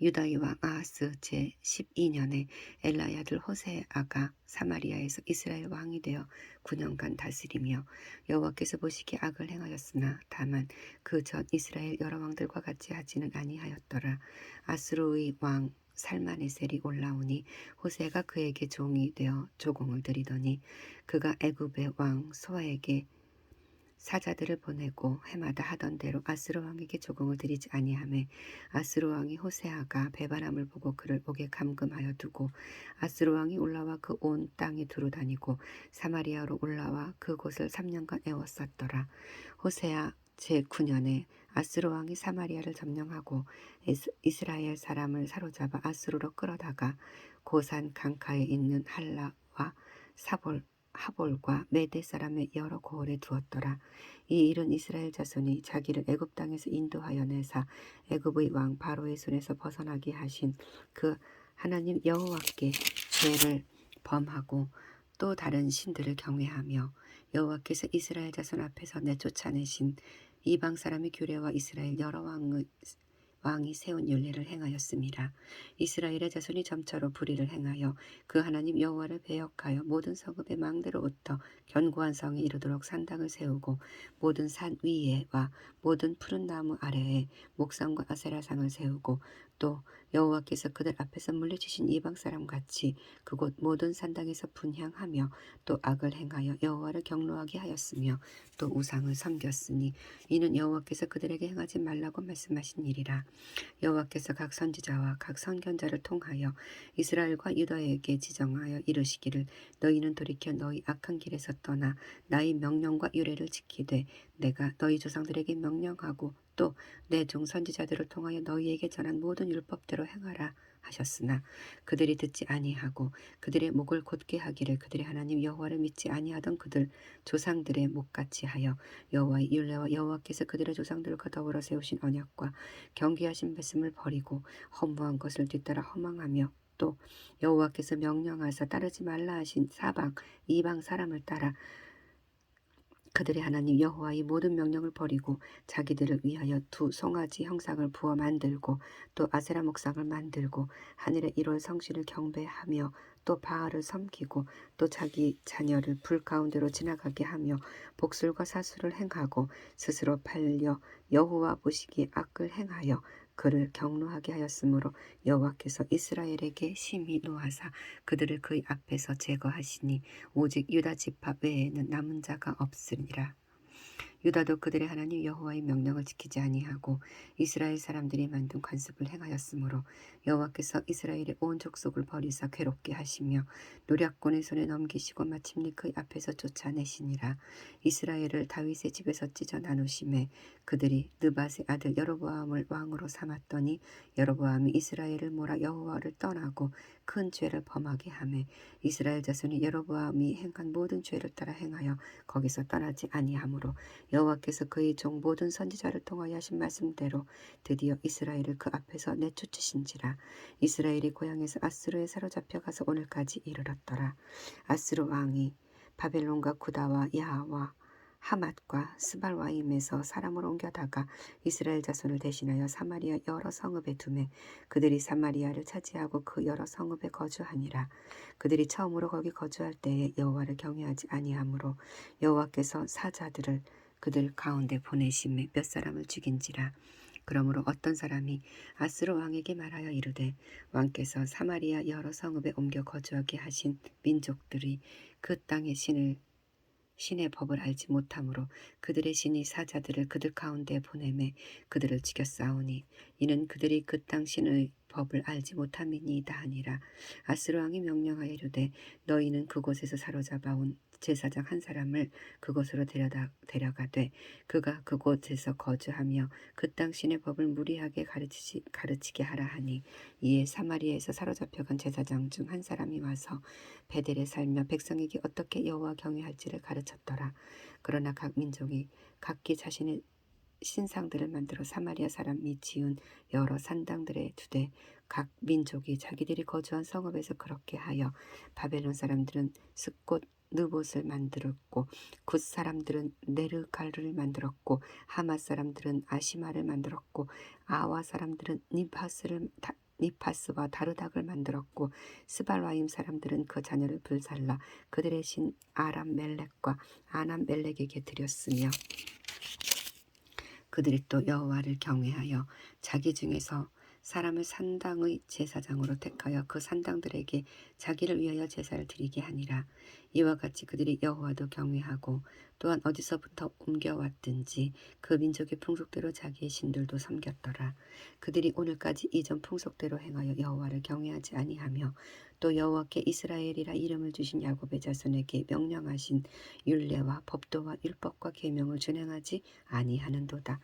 유다의 왕 아하스 제12년에 엘라의 아들 호세아가 사마리아에서 이스라엘 왕이 되어 9년간 다스리며 여호와께서 보시기에 악을 행하였으나 다만 그 전 이스라엘 여러 왕들과 같이 하지는 아니하였더라. 아수르의 왕 살마네셀이 올라오니 호세아가 그에게 종이 되어 조공을 드리더니 그가 애굽의 왕 소아에게 사자들을 보내고 해마다 하던 대로 아스루 왕에게 조공을 드리지 아니하매 아스루 왕이 호세아가 배반함을 보고 그를 옥에 감금하여 두고 아스루 왕이 올라와 그 온 땅에 두루 다니고 사마리아로 올라와 그곳을 3년간 애워쌌더라. 호세아 제9년에 아스루 왕이 사마리아를 점령하고 이스라엘 사람을 사로잡아 아스루로 끌어다가 고산 강가에 있는 할라와 하볼과 메대 사람의 여러 고을에 두었더라. 이 일은 이스라엘 자손이 자기를 애굽 땅에서 인도하여 내사 애굽의 왕 바로의 손에서 벗어나게 하신 그 하나님 여호와께 죄를 범하고 또 다른 신들을 경외하며 여호와께서 이스라엘 자손 앞에서 내쫓아내신 이방 사람의 규례와 이스라엘 여러 왕이 세운 율례를 행하였음이라. 이스라엘의 자손이 점차로 불의를 행하여 그 하나님 여호와를 배역하여 모든 성읍의 망대로 흩어 견고한 성에 이르도록 산당을 세우고 모든 산 위에와 모든 푸른 나무 아래에 목상과 아세라상을 세우고 또 여호와께서 그들 앞에서 물리치신 이방 사람 같이 그곳 모든 산당에서 분향하며 또 악을 행하여 여호와를 경노하게 하였으며 또 우상을 섬겼으니 이는 여호와께서 그들에게 행하지 말라고 말씀하신 일이라. 여호와께서 각 선지자와 각 선견자를 통하여 이스라엘과 유다에게 지정하여 이르시기를 너희는 돌이켜 너희 악한 길에서 떠나 나의 명령과 유례를 지키되 내가 너희 조상들에게 명령하고 또 내 종 선지자들을 통하여 너희에게 전한 모든 율법대로 행하라 하셨으나 그들이 듣지 아니하고 그들의 목을 곧게 하기를 그들의 하나님 여호와를 믿지 아니하던 그들 조상들의 목같이 하여 여호와의 율례와 여호와께서 그들의 조상들과 더불어 세우신 언약과 경계하신 말씀을 버리고 허무한 것을 뒤따라 허망하며 또 여호와께서 명령하사 따르지 말라 하신 사방 이방 사람을 따라 그들의 하나님 여호와의 모든 명령을 버리고 자기들을 위하여 두 송아지 형상을 부어 만들고 또 아세라 목상을 만들고 하늘의 1월 성신을 경배하며 또 바알을 섬기고 또 자기 자녀를 불 가운데로 지나가게 하며 복술과 사술을 행하고 스스로 팔려 여호와 보시기에 악을 행하여 그를 경노하게 하였으므로 여호와께서 이스라엘에게 심히 노하사 그들을 그의 앞에서 제거하시니 오직 유다 지파 외에는 남은 자가 없으니라. 유다도 그들의 하나님 여호와의 명령을 지키지 아니하고 이스라엘 사람들이 만든 관습을 행하였으므로 여호와께서 이스라엘의 온 족속을 버리사 괴롭게 하시며 노략군의 손에 넘기시고 마침내 그의 앞에서 쫓아내시니라. 이스라엘을 다윗의 집에서 찢어 나누심에 그들이 느밧의 아들 여로보암을 왕으로 삼았더니 여로보암이 이스라엘을 몰아 여호와를 떠나고 큰 죄를 범하게 하매 이스라엘 자손이 여로보암이 행한 모든 죄를 따라 행하여 거기서 떠나지 아니하므로 여호와께서 그의 종 모든 선지자를 통하여 하신 말씀대로 드디어 이스라엘을 그 앞에서 내쫓으신지라. 이스라엘이 고향에서 아스루에 사로잡혀 가서 오늘까지 이르렀더라. 아스루 왕이 바벨론과 구다와 야와 하맛과 스발와임에서 사람을 옮겨다가 이스라엘 자손을 대신하여 사마리아 여러 성읍에 두매 그들이 사마리아를 차지하고 그 여러 성읍에 거주하니라. 그들이 처음으로 거기 거주할 때에 여호와를 경외하지 아니하므로 여호와께서 사자들을 그들 가운데 보내심에 몇 사람을 죽인지라. 그러므로 어떤 사람이 아스루 왕에게 말하여 이르되 왕께서 사마리아 여러 성읍에 옮겨 거주하게 하신 민족들이 그 땅의 신의 법을 알지 못하므로 그들의 신이 사자들을 그들 가운데 보내매 그들을 죽였사오니 이는 그들이 그 땅 신의 법을 알지 못함이니이다 하니라. 아스루 왕이 명령하여 이르되 너희는 그곳에서 사로잡아온 제사장 한 사람을 그곳으로 데려가되 그가 그곳에서 거주하며 그 땅 신의 법을 무리하게 가르치게 하라 하니 이에 사마리아에서 사로잡혀간 제사장 중 한 사람이 와서 베델에 살며 백성에게 어떻게 여호와 경외할지를 가르쳤더라. 그러나 각 민족이 각기 자신의 신상들을 만들어 사마리아 사람이 지은 여러 산당들에 두되 각 민족이 자기들이 거주한 성읍에서 그렇게 하여 바벨론 사람들은 스꽃 느봇을 만들었고 굿 사람들은 네르갈을 만들었고 하맛 사람들은 아시마를 만들었고 아와 사람들은 니파스와 다르닥을 만들었고 스발와임 사람들은 그 자녀를 불살라 그들의 신 아람 멜렉과 아남 멜렉에게 드렸으며 그들이 또 여호와를 경외하여 자기 중에서 사람을 산당의 제사장으로 택하여 그 산당들에게 자기를 위하여 제사를 드리게 하니라. 이와 같이 그들이 여호와도 경외하고 또한 어디서부터 옮겨왔든지 그 민족의 풍속대로 자기의 신들도 섬겼더라. 그들이 오늘까지 이전 풍속대로 행하여 여호와를 경외하지 아니하며 또 여호와께 이스라엘이라 이름을 주신 야곱의 자손에게 명령하신 율례와 법도와 율법과 계명을 준행하지 아니하는도다.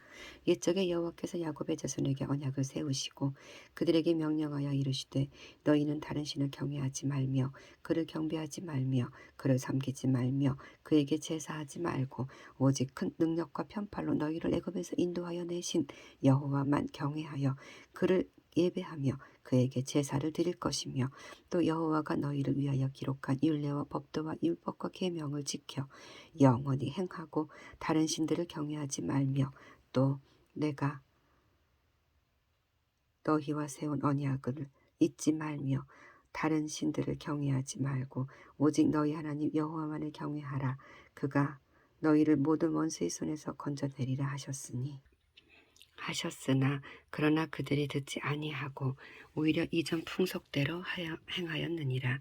옛적에 여호와께서 야곱의 자손에게 언약을 세우시고 그들에게 명령하여 이르시되 너희는 다른 신을 경외하지 말며 그를 경배하지 말며 그를 섬기지 말며 그에게 제사하지 말고 오직 큰 능력과 편팔로 너희를 애굽에서 인도하여 내신 여호와만 경외하여 그를 예배하며 그에게 제사를 드릴 것이며 또 여호와가 너희를 위하여 기록한 율례와 법도와 율법과 계명을 지켜 영원히 행하고 다른 신들을 경외하지 말며 또 내가 너희와 세운 언약을 잊지 말며 다른 신들을 경외하지 말고 오직 너희 하나님 여호와만을 경외하라. 그가 너희를 모든 원수의 손에서 건져내리라 하셨으나 그러나 그들이 듣지 아니하고 오히려 이전 풍속대로 행하였느니라.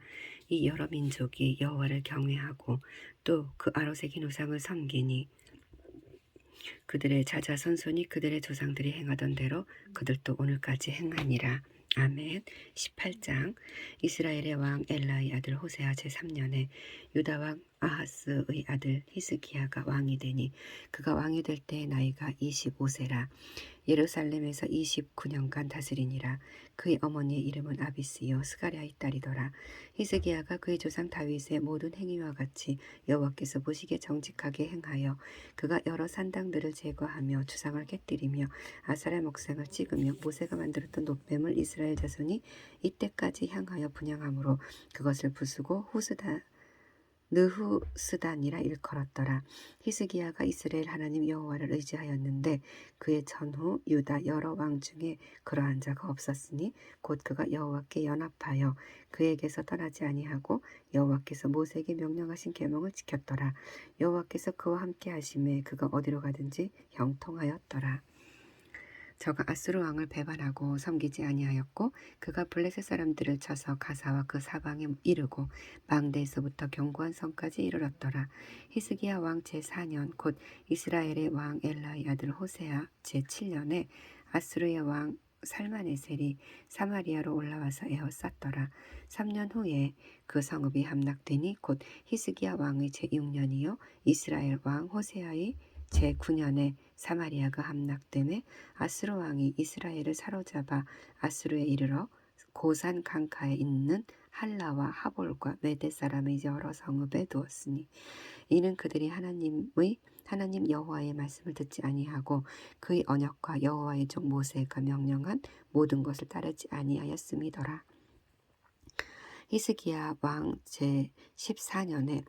이 여러 민족이 여호와를 경외하고 또 그 아로새긴 우상을 섬기니 그들의 자자손손이 그들의 조상들이 행하던 대로 그들도 오늘까지 행하니라. 아멘. 18장 이스라엘의 왕 엘라의 아들 호세아 제3년에 유다 왕 아하스의 아들 히스기야가 왕이 되니 그가 왕이 될 때의 나이가 25세라. 예루살렘에서 29년간 다스리니라. 그의 어머니의 이름은 아비스요 스가랴의 딸이더라. 히스기야가 그의 조상 다윗의 모든 행위와 같이 여호와께서 보시기에 정직하게 행하여 그가 여러 산당들을 제거하며 주상을 깨뜨리며 아사라 목상을 찍으며 모세가 만들었던 놋뱀을 이스라엘 자손이 이때까지 향하여 분향함으로 그것을 부수고 느후스단이라 일컬었더라. 히스기야가 이스라엘 하나님 여호와를 의지하였는데 그의 전후 유다 여러 왕 중에 그러한 자가 없었으니 곧 그가 여호와께 연합하여 그에게서 떠나지 아니하고 여호와께서 모세에게 명령하신 계명을 지켰더라. 여호와께서 그와 함께 하심에 그가 어디로 가든지 형통하였더라. 저가 아수르 왕을 배반하고 섬기지 아니하였고 그가 블레셋 사람들을 쳐서 가사와 그 사방에 이르고 망대에서부터 견고한 성까지 이르렀더라. 히스기야 왕 제4년 곧 이스라엘의 왕 엘라의 아들 호세아 제7년에 아수르의 왕 살마네셀이 사마리아로 올라와서 에워쌌더라. 3년 후에 그 성읍이 함락되니 곧 히스기야 왕의 제6년이요 이스라엘 왕 호세아의 제9년에 사마리아가 함락되매 아수르 왕이 이스라엘을 사로잡아 아수르에 이르러 고산 강가에 있는 할라와 하볼과 메대 사람의 여러 성읍에 두었으니 이는 그들이 하나님 여호와의 말씀을 듣지 아니하고 그의 언약과 여호와의 종 모세가 명령한 모든 것을 따르지 아니하였음이더라. 히스기야 왕 제14년에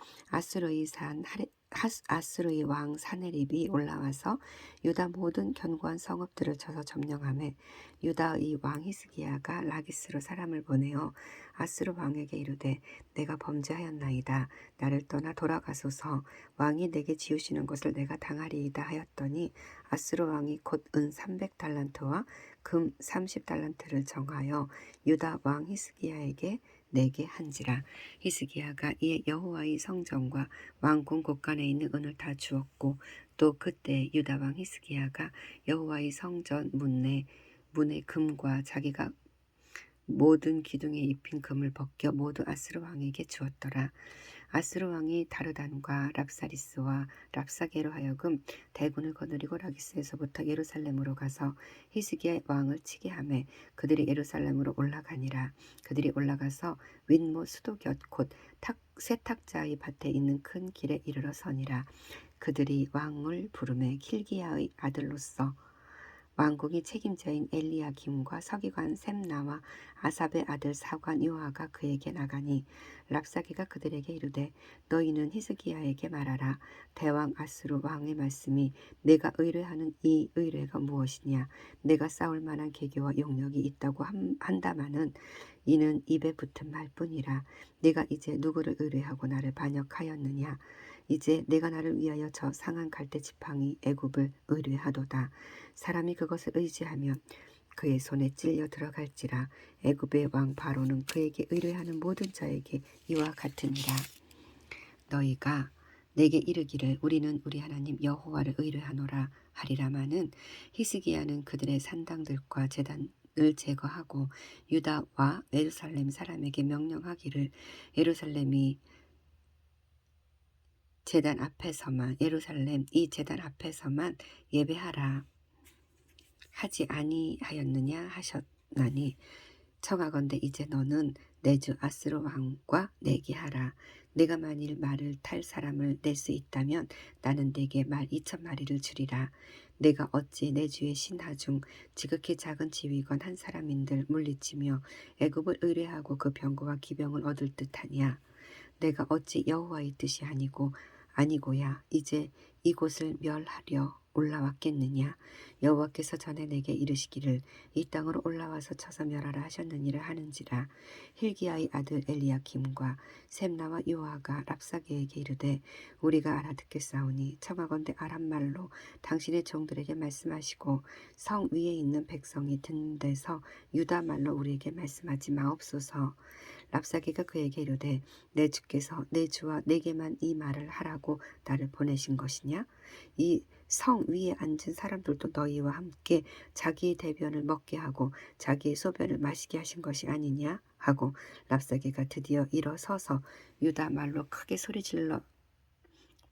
아수르의 왕 사네립이 올라와서 유다 모든 견고한 성읍들을 쳐서 점령하매 유다의 왕 히스기야가 라기스로 사람을 보내어 아수르 왕에게 이르되 내가 범죄하였나이다. 나를 떠나 돌아가소서. 왕이 내게 지으시는 것을 내가 당하리이다 하였더니 아수르 왕이 곧 은 300달란트와 금 30달란트를 정하여 유다 왕 히스기야에게 내게 한지라. 히스기야가 이에 여호와의 성전과 왕궁 곳간에 있는 은을 다 주었고 또 그때 유다 왕 히스기야가 여호와의 성전 문에 금과 자기가 모든 기둥에 입힌 금을 벗겨 모두 아스르 왕에게 주었더라. 아스르 왕이 다르단과 랍사리스와 랍사게로 하여금 대군을 거느리고 라기스에서부터 예루살렘으로 가서 히스기야 왕을 치게 하매 그들이 예루살렘으로 올라가니라. 그들이 올라가서 윗모 수도 곁 곧 세탁자의 밭에 있는 큰 길에 이르러 서니라. 그들이 왕을 부르매 킬기야의 아들로서 왕궁의 책임자인 엘리야김과 서기관 셈나와 아삽의 아들 사관 요아가 그에게 나가니 랍사게가 그들에게 이르되 너희는 히스기야에게 말하라. 대왕 아수르 왕의 말씀이 내가 의뢰하는 이 의뢰가 무엇이냐. 내가 싸울 만한 계교와 용력이 있다고 한다마는 이는 입에 붙은 말뿐이라. 내가 이제 누구를 의뢰하고 나를 반역하였느냐. 이제 내가 나를 위하여 저 상한 갈대 지팡이 애굽을 의뢰하도다. 사람이 그것을 의지하면 그의 손에 찔려 들어갈지라. 애굽의 왕 바로는 그에게 의뢰하는 모든 자에게 이와 같으니라. 너희가 내게 이르기를 우리는 우리 하나님 여호와를 의뢰하노라 하리라마는 히스기야는 그들의 산당들과 제단을 제거하고 유다와 예루살렘 사람에게 명령하기를 예루살렘 이 제단 앞에서만 예배하라 하지 아니하였느냐 하셨나니 청하건대 이제 너는 내 주 아스르 왕과 내게 하라. 내가 만일 말을 탈 사람을 낼 수 있다면 나는 내게 말 2,000마리를 주리라. 내가 어찌 내 주의 신하중 지극히 작은 지휘관 한 사람인들 물리치며 애굽을 의뢰하고 그 병거와 기병을 얻을 듯하냐. 내가 어찌 여호와의 뜻이 아니고야 이제 이곳을 멸하려 올라왔겠느냐. 여호와께서 전에 내게 이르시기를 이 땅으로 올라와서 쳐서 멸하라 하셨느니라 하는지라. 힐기야의 아들 엘리야김과 셈나와 요아가 랍사게에게 이르되 우리가 알아듣겠사오니 청하건대 아람말로 당신의 종들에게 말씀하시고 성 위에 있는 백성이 듣는 데서 유다말로 우리에게 말씀하지 마옵소서. 랍사게가 그에게 이르되 내 주께서 내 주와 내게만 이 말을 하라고 나를 보내신 것이냐? 이 성 위에 앉은 사람들도 너희와 함께 자기의 대변을 먹게 하고 자기의 소변을 마시게 하신 것이 아니냐? 하고 랍사게가 드디어 일어서서 유다 말로 크게 소리질러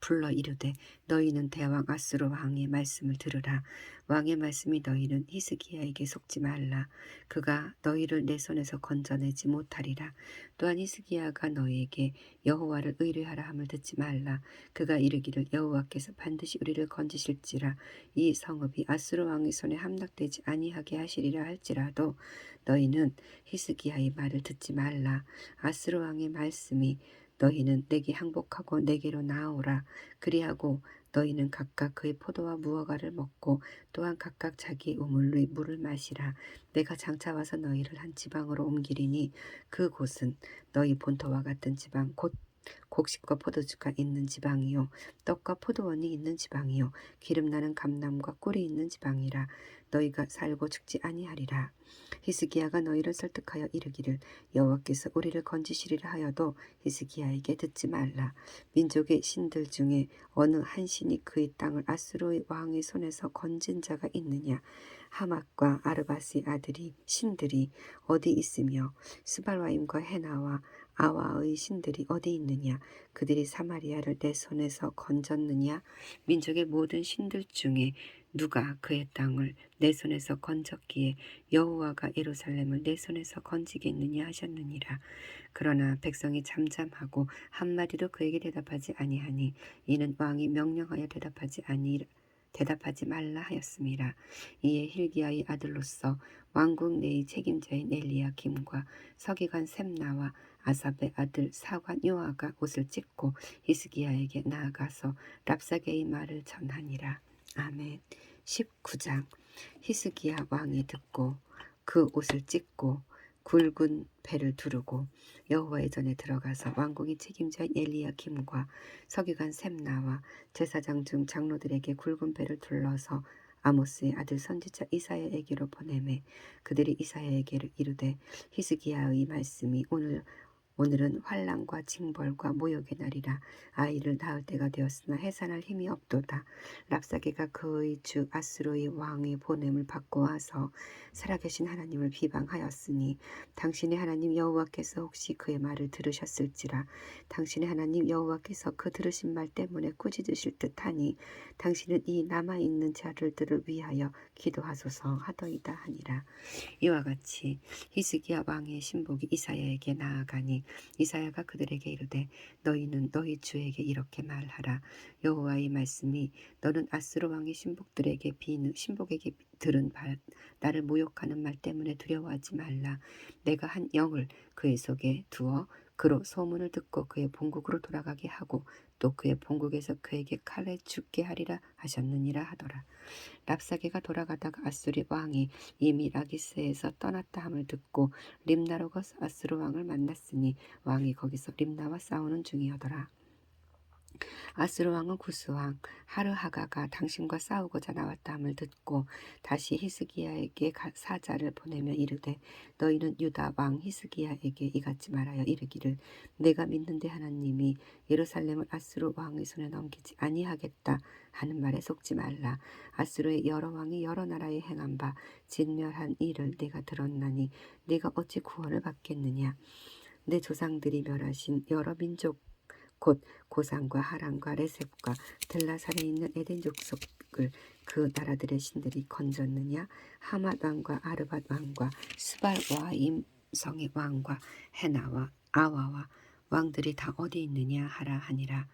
불러 이르되 너희는 대왕 아수르 왕의 말씀을 들으라. 왕의 말씀이 너희는 히스기야에게 속지 말라. 그가 너희를 내 손에서 건져내지 못하리라. 또한 히스기야가 너희에게 여호와를 의뢰하라 함을 듣지 말라. 그가 이르기를 여호와께서 반드시 우리를 건지실지라. 이 성읍이 아수르 왕의 손에 함락되지 아니하게 하시리라 할지라도 너희는 히스기야의 말을 듣지 말라. 아수르 왕의 말씀이 너희는 내게 항복하고 내게로 나아오라. 그리하고 너희는 각각 그의 포도와 무화과를 먹고 또한 각각 자기 우물의 물을 마시라. 내가 장차 와서 너희를 한 지방으로 옮기리니 그 곳은 너희 본토와 같은 지방 곧 곡식과 포도주가 있는 지방이요 떡과 포도원이 있는 지방이요 기름나는 감람과 꿀이 있는 지방이라. 너희가 살고 죽지 아니하리라. 히스기야가 너희를 설득하여 이르기를 여호와께서 우리를 건지시리라 하여도 히스기야에게 듣지 말라. 민족의 신들 중에 어느 한 신이 그의 땅을 아수르 왕의 손에서 건진 자가 있느냐. 하맛과 아르바스의 아들이 신들이 어디 있으며 스발와임과 헤나와 아와의 신들이 어디 있느냐. 그들이 사마리아를 내 손에서 건졌느냐. 민족의 모든 신들 중에 누가 그의 땅을 내 손에서 건졌기에 여호와가 예루살렘을 내 손에서 건지겠느냐 하셨느니라. 그러나 백성이 잠잠하고 한마디도 그에게 대답하지 아니하니 이는 왕이 명령하여 대답하지 말라 하였음이라. 이에 hil기야의 아들로서 왕궁 내의 책임자인 엘리야김과 서기관 셈나와 아삽의 아들 사관 요아가 옷을 찢고 히스기야에게 나아가서 랍사게의 말을 전하니라. 아멘. 19장. 히스기야 왕이 듣고 그 옷을 찢고 굵은 배를 두르고 여호와의 전에 들어가서 왕궁의 책임자인 엘리야김과 서기관 셈나와 제사장 중 장로들에게 굵은 배를 둘러서 아모스의 아들 선지자 이사야에게로 보내매 그들이 이사야에게 이르되 히스기야의 말씀이 오늘은 환난과 징벌과 모욕의 날이라. 아이를 낳을 때가 되었으나 해산할 힘이 없도다. 랍사게가 그의 주 아수르의 왕의 보냄을 받고 와서 살아계신 하나님을 비방하였으니 당신의 하나님 여호와께서 혹시 그의 말을 들으셨을지라. 당신의 하나님 여호와께서 그 들으신 말 때문에 꾸짖으실 듯하니 당신은 이 남아있는 자들을 위하여 기도하소서 하더이다 하니라. 이와 같이 히스기야 왕의 신복이 이사야에게 나아가니 이사야가 그들에게 이르되 너희는 너희 주에게 이렇게 말하라. 여호와의 말씀이 너는 아수르 왕의 신복에게 들은 나를 모욕하는 말 때문에 두려워하지 말라. 내가 한 영을 그의 속에 두어 그로 소문을 듣고 그의 본국으로 돌아가게 하고 또 그의 본국에서 그에게 칼에 죽게 하리라 하셨느니라 하더라. 랍사게가 돌아가다가 아수리 왕이 이미 라기스에서 떠났다 함을 듣고 림나로 가서 아수르 왕을 만났으니 왕이 거기서 림나와 싸우는 중이었더라. 아수르 왕은 구스 왕 하르하가가 당신과 싸우고자 나왔다 함을 듣고 다시 히스기야에게 사자를 보내며 이르되 너희는 유다 왕 히스기야에게 이같이 말하여 이르기를 내가 믿는 데 하나님이 예루살렘을 아수르 왕의 손에 넘기지 아니하겠다 하는 말에 속지 말라. 아수르의 여러 왕이 여러 나라에 행한 바 진멸한 일을 내가 들었나니 내가 어찌 구원을 받겠느냐. 내 조상들이 멸하신 여러 민족 곧 고산과 하란과 레셉과 들라산에 있는 에덴 족속을 그 나라들의 신들이 건졌느냐. 하맛 왕과 아르밧 왕과 스발와임 성의 왕과 헤나와 아와와 왕들이 다 어디 있느냐 하라 하니라.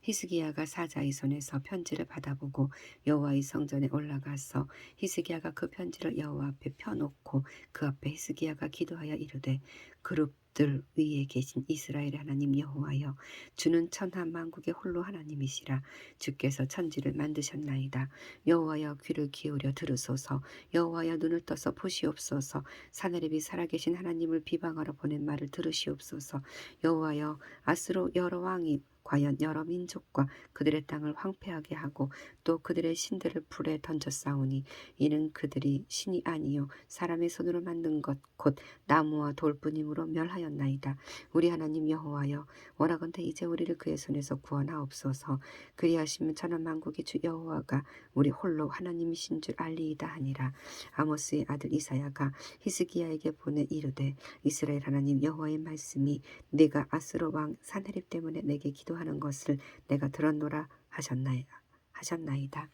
히스기야가 사자의 손에서 편지를 받아보고 여호와의 성전에 올라가서 히스기야가 그 편지를 여호와 앞에 펴놓고 그 앞에 히스기야가 기도하여 이르되 그룹들 위에 계신 이스라엘의 하나님 여호와여 주는 천하 만국의 홀로 하나님이시라. 주께서 천지를 만드셨나이다. 여호와여 귀를 기울여 들으소서. 여호와여 눈을 떠서 보시옵소서. 사내립이 살아계신 하나님을 비방하러 보낸 말을 들으시옵소서. 여호와여 아수르 여러 왕이 과연 여러 민족과 그들의 땅을 황폐하게 하고 또 그들의 신들을 불에 던졌사오니 이는 그들이 신이 아니요 사람의 손으로 만든 것 곧 나무와 돌뿐이므로 멸하였나이다. 우리 하나님 여호와여 원하건대 이제 우리를 그의 손에서 구원하옵소서. 그리하시면 천하 만국의 주 여호와가 우리 홀로 하나님이신 줄 알리이다 하니라. 아모스의 아들 이사야가 히스기야에게 보내 이르되 이스라엘 하나님 여호와의 말씀이 네가 아수르 왕 산헤립 때문에 내게 기도하는 것을 내가 들었노라 하셨나이다.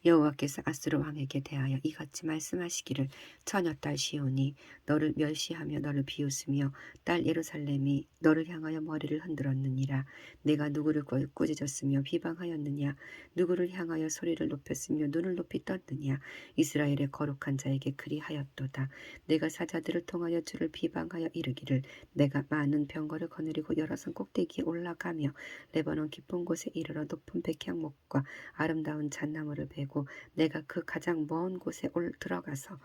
여호와께서 아수르 왕에게 대하여 이같이 말씀하시기를 처녀딸 시온이 너를 멸시하며 너를 비웃으며 딸 예루살렘이 너를 향하여 머리를 흔들었느니라. 내가 누구를 꾸짖었으며 비방하였느냐. 누구를 향하여 소리를 높였으며 눈을 높이 떴느냐. 이스라엘의 거룩한 자에게 그리하였도다. 내가 사자들을 통하여 주를 비방하여 이르기를 내가 많은 병거를 거느리고 여러 산 꼭대기에 올라가며 레바논 깊은 곳에 이르러 높은 백향목과 아름다운 잣나무를 베고 내가 그 가장 먼 곳에 들어가서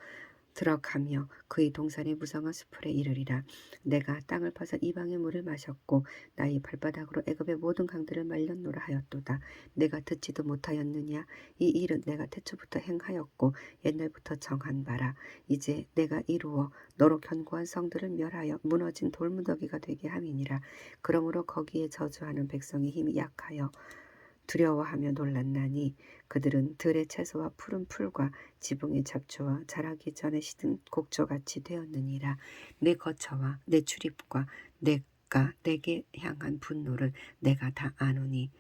들어가며 그의 동산의 무성한 수풀에 이르리라. 내가 땅을 파서 이방의 물을 마셨고 나의 발바닥으로 애굽의 모든 강들을 말렸노라 하였도다. 내가 듣지도 못하였느냐? 이 일은 내가 태초부터 행하였고 옛날부터 정한 바라. 이제 내가 이루어 너로 견고한 성들을 멸하여 무너진 돌무더기가 되게 함이니라. 그러므로 거기에 저주하는 백성의 힘이 약하여 두려워하며 놀랐나니 그들은 들의 채소와 푸른 풀과 지붕의 잡초와 자라기 전에 시든 곡조같이 되었느니라. 내 거처와 내 출입과 내가 내게 향한 분노를 내가 다 아노니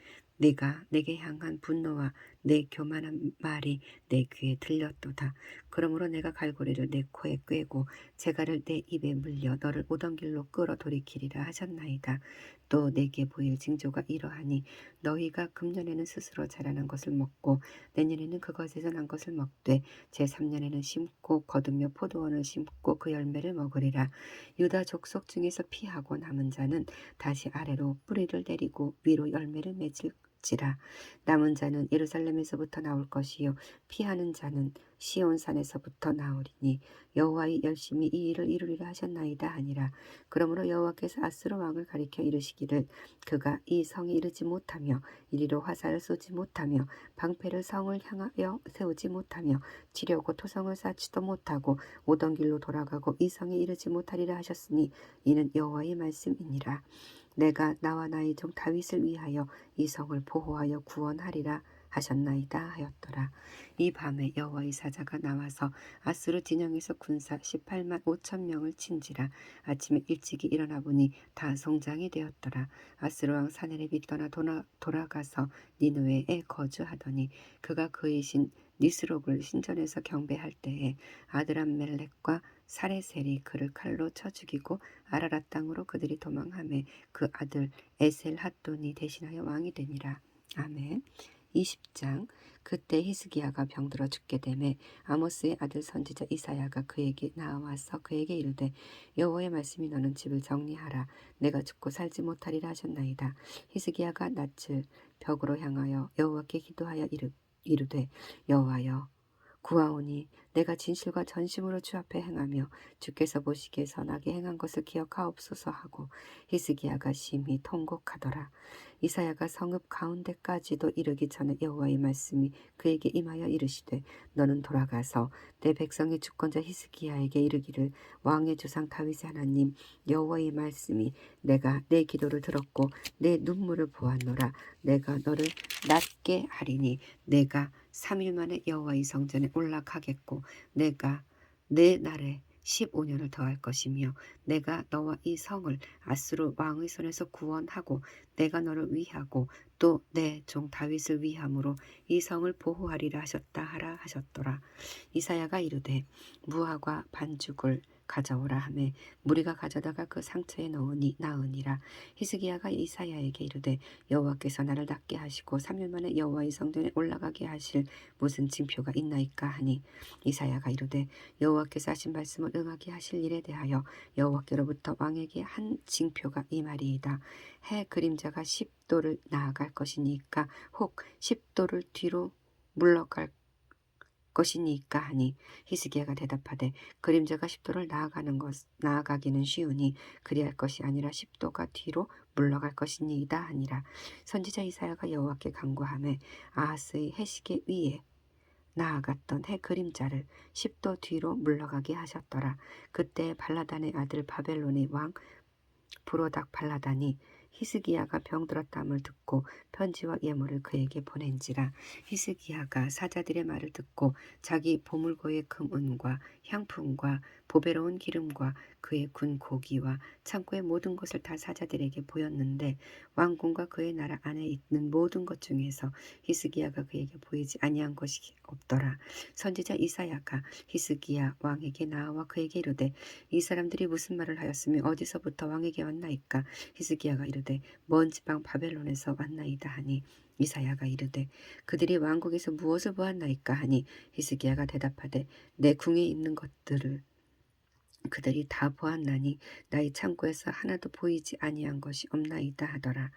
네가 내게 향한 분노와 내 교만한 말이 내 귀에 들렸도다. 그러므로 내가 갈고리를 내 코에 꿰고 재갈을 내 입에 물려 너를 오던 길로 끌어 돌이키리라 하셨나이다. 또 내게 보일 징조가 이러하니 너희가 금년에는 스스로 자라난 것을 먹고 내년에는 그것에서 난 것을 먹되 제3년에는 심고 거두며 포도원을 심고 그 열매를 먹으리라. 유다 족속 중에서 피하고 남은 자는 다시 아래로 뿌리를 내리고 위로 열매를 맺을지라. 남은 자는 예루살렘에서부터 나올 것이요 피하는 자는 시온산에서부터 나오리니 여호와의 열심히 이 일을 이루리라 하셨나이다 하니라. 그러므로 여호와께서 아스로 왕을 가리켜 이르시기를 그가 이 성에 이르지 못하며 이리로 화살을 쏘지 못하며 방패를 성을 향하여 세우지 못하며 치려고 토성을 쌓지도 못하고 오던 길로 돌아가고 이 성에 이르지 못하리라 하셨으니 이는 여호와의 말씀이니라. 내가 나와 나의 종 다윗을 위하여 이 성을 보호하여 구원하리라 하셨나이다 하였더라. 이 밤에 여호와의 사자가 나와서 아수르 진영에서 군사 18만 5천 명을 친지라. 아침에 일찍이 일어나 보니 다 성장이 되었더라. 아수르 왕 사네립이 떠나 돌아가서 니느웨에 거주하더니 그가 그의 신 니스록을 신전에서 경배할 때에 아드람멜렉과 사레셀이 그를 칼로 쳐 죽이고 아라랏 땅으로 그들이 도망하매 그 아들 에셀핫돈이 대신하여 왕이 되니라. 아멘. 20장. 그때 히스기야가 병들어 죽게 되매 아모스의 아들 선지자 이사야가 그에게 나와서 그에게 이르되 여호와의 말씀이 너는 집을 정리하라. 내가 죽고 살지 못하리라 하셨나이다. 히스기야가 낯을 벽으로 향하여 여호와께 기도하여 이르되 여호와여 구하오니 내가 진실과 전심으로 주 앞에 행하며 주께서 보시기에 선하게 행한 것을 기억하옵소서 하고 히스기야가 심히 통곡하더라. 이사야가 성읍 가운데까지도 이르기 전에 여호와의 말씀이 그에게 임하여 이르시되 너는 돌아가서 내 백성의 주권자 히스기야에게 이르기를 왕의 조상 다윗의 하나님 여호와의 말씀이 내가 내 기도를 들었고 내 눈물을 보았노라. 내가 너를 낫게 하리니 내가 3일 만에 여호와의 성전에 올라가겠고 내가 내 날에 15년을 더할 것이며 내가 너와 이 성을 아수르 왕의 손에서 구원하고 내가 너를 위하고 또 내 종 다윗을 위함으로 이 성을 보호하리라 하셨다 하라 하셨더라. 이사야가 이르되 무화과 반죽을 가져오라 하매 무리가 가져다가 그 상처에 넣으니 나으니라. 히스기야가 이사야에게 이르되 여호와께서 나를 낫게 하시고 3일 만에 여호와의 성전에 올라가게 하실 무슨 징표가 있나이까 하니 이사야가 이르되 여호와께서 하신 말씀을 응하게 하실 일에 대하여 여호와께로부터 왕에게 한 징표가 이 말이이다. 해 그림자가 10도를 나아갈 것이니까 혹 10도를 뒤로 물러갈 것이니까 하니 히스기야가 대답하되 그림자가 10도를 나아가기는 쉬우니 그리할 것이 아니라 10도가 뒤로 물러갈 것이니이다 하니라. 선지자 이사야가 여호와께 간구하매 아하스의 해시계 위에 나아갔던 해 그림자를 10도 뒤로 물러가게 하셨더라. 그때 발라단의 아들 바벨론의 왕 브로닥 발라단이 히스기야가 병들었다함을 듣고 편지와 예물을 그에게 보낸지라. 히스기야가 사자들의 말을 듣고 자기 보물고의 금은과 향품과 보배로운 기름과 그의 군 고기와 창고의 모든 것을 다 사자들에게 보였는데 왕궁과 그의 나라 안에 있는 모든 것 중에서 히스기야가 그에게 보이지 아니한 것이 없더라. 선지자 이사야가 히스기야 왕에게 나와 그에게 이르되 이 사람들이 무슨 말을 하였으며 어디서부터 왕에게 왔나이까? 히스기야가 이르되 먼 지방 바벨론에서 왔나이다 하니 이사야가 이르되 그들이 왕국에서 무엇을 보았나이까 하니 히스기야가 대답하되 내 궁에 있는 것들을 그들이 다 보았나니 나의 창고에서 하나도 보이지 아니한 것이 없나이다 하더라.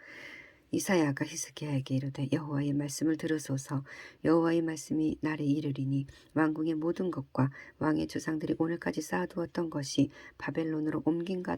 이사야가 히스기야에게 이르되 여호와의 말씀을 들으소서. 여호와의 말씀이 날에 이르리니 왕궁의 모든 것과 왕의 조상들이 오늘까지 쌓아두었던 것이 바벨론으로 옮긴 바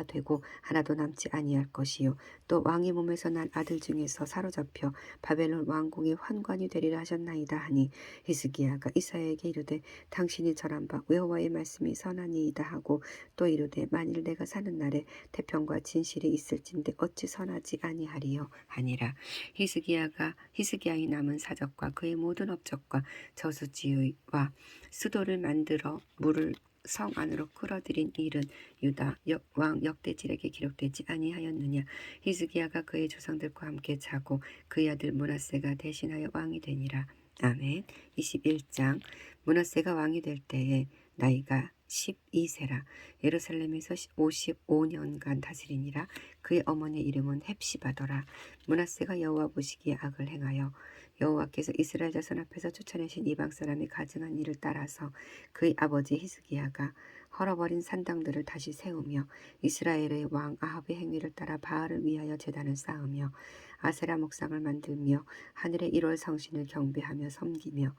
되고 하나도 남지 아니할 것이요 또 왕의 몸에서 난 아들 중에서 사로잡혀 바벨론 왕궁의 환관이 되리라 하셨나이다 하니 히스기야가 이사야에게 이르되 당신이 절한 바 여호와의 말씀이 선하니이다 하고 또 이르되 만일 내가 사는 날에 태평과 진실이 있을진데 어찌 선하지 아니하리요 하니라. 히스기야의 남은 사적과 그의 모든 업적과 저수지와 수도를 만들어 물을 성 안으로 끌어들인 일은 유다 왕 역대질에게 기록되지 아니하였느냐. 히스기야가 그의 조상들과 함께 자고 그의 아들 므낫세가 대신하여 왕이 되니라. 아멘. 21장. 므낫세가 왕이 될 때에 나이가 12세라. 예루살렘에서 55년간 다스리니라. 그의 어머니의 이름은 헵시바더라. 므낫세가 여호와 보시기에 악을 행하여 여호와께서 이스라엘 자손 앞에서 쫓아내신 이방 사람이 가증한 일을 따라서 그의 아버지 히스기야가 헐어버린 산당들을 다시 세우며 이스라엘의 왕 아합의 행위를 따라 바알을 위하여 제단을 쌓으며 아세라 목상을 만들며 하늘의 1월 성신을 경배하며 섬기며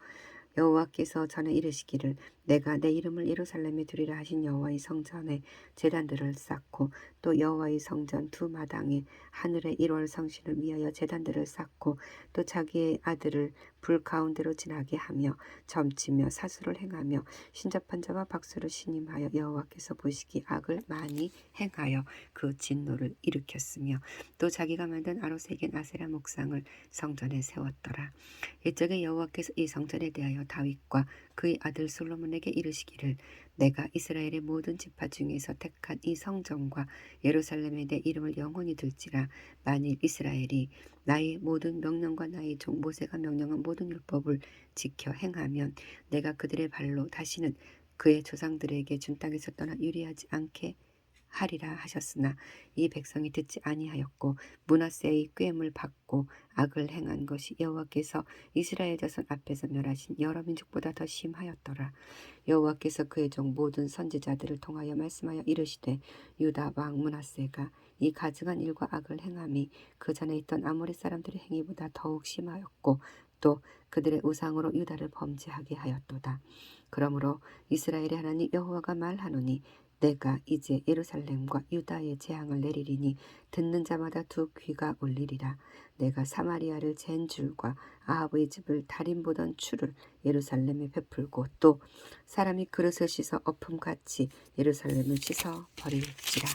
여호와께서 전에 이르시기를 내가 내 이름을 예루살렘에 두리라 하신 여호와의 성전에 제단들을 쌓고 또 여호와의 성전 두 마당에 하늘의 1월 성신을 위하여 제단들을 쌓고 또 자기의 아들을 불 가운데로 지나게 하며 점치며 사수를 행하며 신접한 자와 박수를 신임하여 여호와께서 보시기 악을 많이 행하여 그 진노를 일으켰으며 또 자기가 만든 아로새긴 아세라 목상을 성전에 세웠더라. 옛적에 여호와께서 이 성전에 대하여 다윗과 그의 아들 솔로몬에게 이르시기를 내가 이스라엘의 모든 지파 중에서 택한 이 성전과 예루살렘에 내 이름을 영원히 둘지라. 만일 이스라엘이 나의 모든 명령과 나의 종 모세가 명령한 모든 율법을 지켜 행하면 내가 그들의 발로 다시는 그의 조상들에게 준 땅에서 떠나 유리하지 않게 하리라 하셨으나 이 백성이 듣지 아니하였고 므낫세의 꾀임을 받고 악을 행한 것이 여호와께서 이스라엘 자손 앞에서 멸하신 여러 민족보다 더 심하였더라. 여호와께서 그의 종 모든 선지자들을 통하여 말씀하여 이르시되 유다 왕 므낫세가 이 가증한 일과 악을 행함이 그 전에 있던 아모리 사람들의 행위보다 더욱 심하였고 또 그들의 우상으로 유다를 범죄하게 하였도다. 그러므로 이스라엘의 하나님 여호와가 말하노니 내가 이제 예루살렘과 유다의 재앙을 내리리니 듣는 자마다 두 귀가 울리리라. 내가 사마리아를 잰 줄과 아합의 집을 달인 보던 추를 예루살렘에 베풀고 또 사람이 그릇을 씻어 엎음같이 예루살렘을 씻어 버릴지라.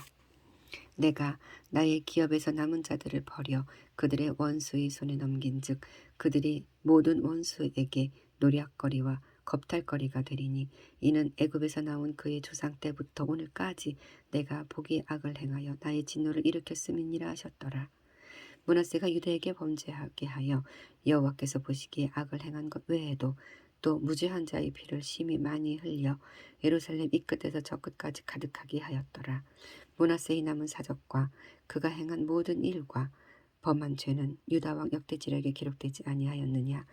내가 나의 기업에서 남은 자들을 버려 그들의 원수의 손에 넘긴즉 그들이 모든 원수에게 노략거리와 겁탈거리가 되리니 이는 애굽에서 나온 그의 조상 때부터 오늘까지 내가 보기에 악을 행하여 나의 진노를 일으켰음이니라 하셨더라. 므낫세가 유다에게 범죄하게 하여 여호와께서 보시기에 악을 행한 것 외에도 또 무죄한 자의 피를 심히 많이 흘려 예루살렘 이 끝에서 저 끝까지 가득하게 하였더라. 므낫세의 남은 사적과 그가 행한 모든 일과 범한 죄는 유다 왕 역대질에게 기록되지 아니하였느냐.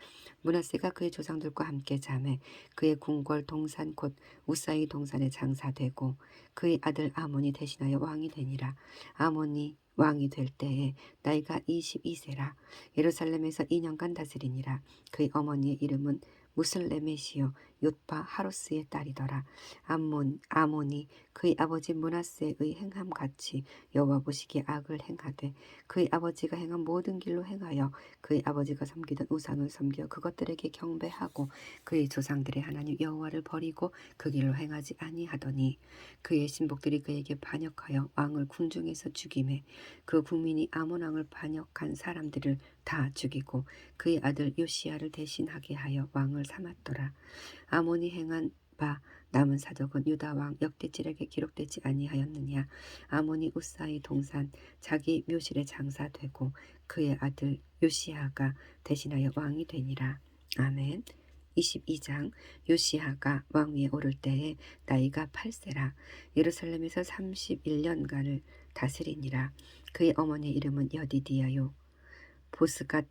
므낫세가 그의 조상들과 함께 잠에 그의 궁궐 동산 곧 우사의 동산에 장사되고 그의 아들 아몬이 대신하여 왕이 되니라. 아몬이 왕이 될 때에 나이가 22세라. 예루살렘에서 2년간 다스리니라. 그의 어머니의 이름은 무슬레메시요 옅바 하로스의 딸이더라. 아몬이 그의 아버지 므낫세의 행함같이 여호와 보시기에 악을 행하되 그의 아버지가 행한 모든 길로 행하여 그의 아버지가 섬기던 우상을 섬겨 그것들에게 경배하고 그의 조상들의 하나님 여호와를 버리고 그 길로 행하지 아니하더니 그의 신복들이 그에게 반역하여 왕을 궁중에서 죽이매 그 국민이 아몬 왕을 반역한 사람들을 다 죽이고 그의 아들 요시야를 대신하게 하여 왕을 삼았더라. 아몬이 행한 바 남은 사적은 유다 왕 역대질에게 기록되지 아니하였느냐. 아몬이 우사의 동산 자기 묘실에 장사되고 그의 아들 요시야가 대신하여 왕이 되니라. 아멘. 22장. 요시야가 왕위에 오를 때에 나이가 8세라. 예루살렘에서 31년간을 다스리니라. 그의 어머니의 이름은 여디디야요 보스갓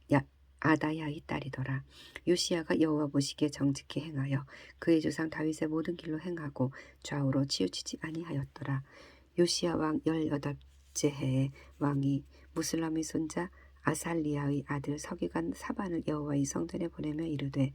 아다야의 딸이더라. 요시야가 여호와 보시기에 정직히 행하여 그의 조상 다윗의 모든 길로 행하고 좌우로 치우치지 아니하였더라. 요시야 왕 18째 해에 왕이 무슬람의 손자 아살리아의 아들 서기관 사반을 여호와의 성전에 보내며 이르되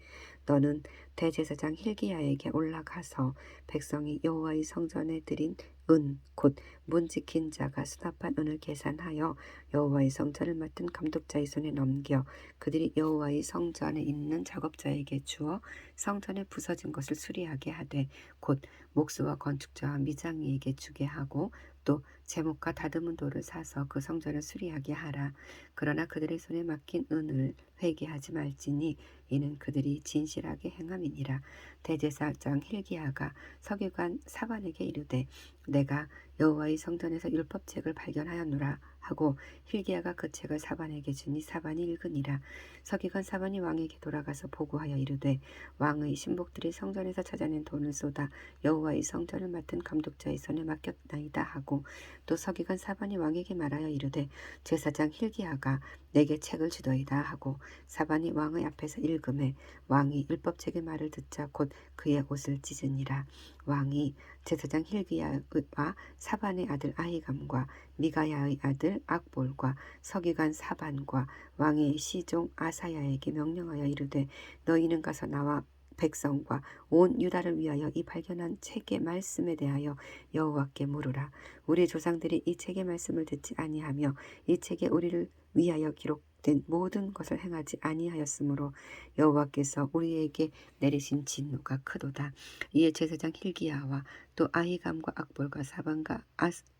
너는 대제사장 힐기야에게 올라가서 백성이 여호와의 성전에 드린 은 곧 문 지킨 자가 수납한 은을 계산하여 여호와의 성전을 맡은 감독자의 손에 넘겨 그들이 여호와의 성전에 있는 작업자에게 주어 성전에 부서진 것을 수리하게 하되 곧 목수와 건축자와 미장이에게 주게 하고 또 제목과 다듬은 돌을 사서 그 성전을 수리하게 하라. 그러나 그들의 손에 맡긴 은을 회개하지 말지니 이는 그들이 진실하게 행함이니라. 대제사장 힐기야가 서기관 사반에게 이르되 내가 여호와의 성전에서 율법책을 발견하였노라 하고 힐기야가 그 책을 사반에게 주니 사반이 읽으니라. 서기관 사반이 왕에게 돌아가서 보고하여 이르되 왕의 신복들이 성전에서 찾아낸 돈을 쏟아 여호와의 성전을 맡은 감독자의 손에 맡겼나이다 하고 또 서기관 사반이 왕에게 말하여 이르되 제사장 힐기야가 내게 책을 주더이다 하고 사반이 왕의 앞에서 읽음에 왕이 율법책의 말을 듣자 곧 그의 옷을 찢으니라. 왕이 제사장 힐기야와 사반의 아들 아히감과 미가야의 아들 악볼과 서기관 사반과 왕의 시종 아사야에게 명령하여 이르되 너희는 가서 나와 백성과 온 유다를 위하여 이 발견한 책의 말씀에 대하여 여호와께 물으라. 우리 조상들이 이 책의 말씀을 듣지 아니하며 이 책에 우리를 위하여 기록된 모든 것을 행하지 아니하였으므로 여호와께서 우리에게 내리신 진노가 크도다. 이에 제사장 힐기야와 또 아히감과 악볼과 사반과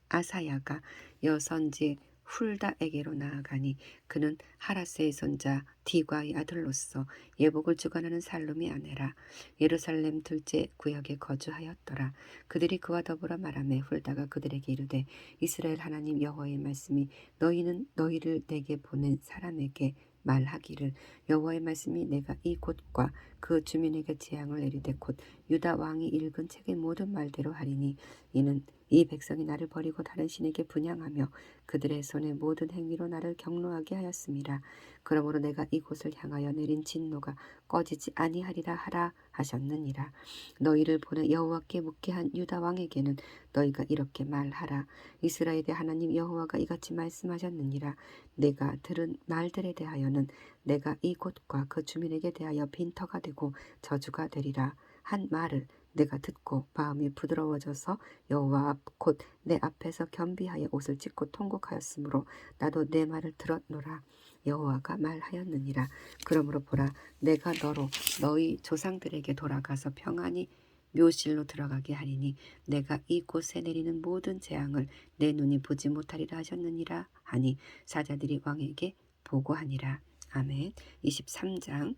아사야가 여선지 훌다에게로 나아가니 그는 하라스의 손자 디과의 아들로서 예복을 주관하는 살룸의 아내라. 예루살렘 둘째 구역에 거주하였더라. 그들이 그와 더불어 말하매 훌다가 그들에게 이르되 이스라엘 하나님 여호와의 말씀이 너희는 너희를 내게 보낸 사람에게 말하기를 여호와의 말씀이 내가 이 곳과 그 주민에게 재앙을 내리되 곧 유다 왕이 읽은 책의 모든 말대로 하리니 이는 이 백성이 나를 버리고 다른 신에게 분향하며 그들의 손의 모든 행위로 나를 경노하게 하였음이라. 그러므로 내가 이곳을 향하여 내린 진노가 꺼지지 아니하리라 하라 하셨느니라. 너희를 보내 여호와께 묻게 한 유다 왕에게는 너희가 이렇게 말하라. 이스라엘의 하나님 여호와가 이같이 말씀하셨느니라. 내가 들은 말들에 대하여는 내가 이곳과 그 주민에게 대하여 빈터가 되고 저주가 되리라 한 말을 내가 듣고 마음이 부드러워져서 여호와 곧 내 앞에서 겸비하여 옷을 찢고 통곡하였으므로 나도 내 말을 들었노라. 여호와가 말하였느니라. 그러므로 보라 내가 너로 너희 조상들에게 돌아가서 평안히 묘실로 들어가게 하리니 내가 이곳에 내리는 모든 재앙을 내 눈이 보지 못하리라 하셨느니라 하니 사자들이 왕에게 보고하니라. 아멘. 23장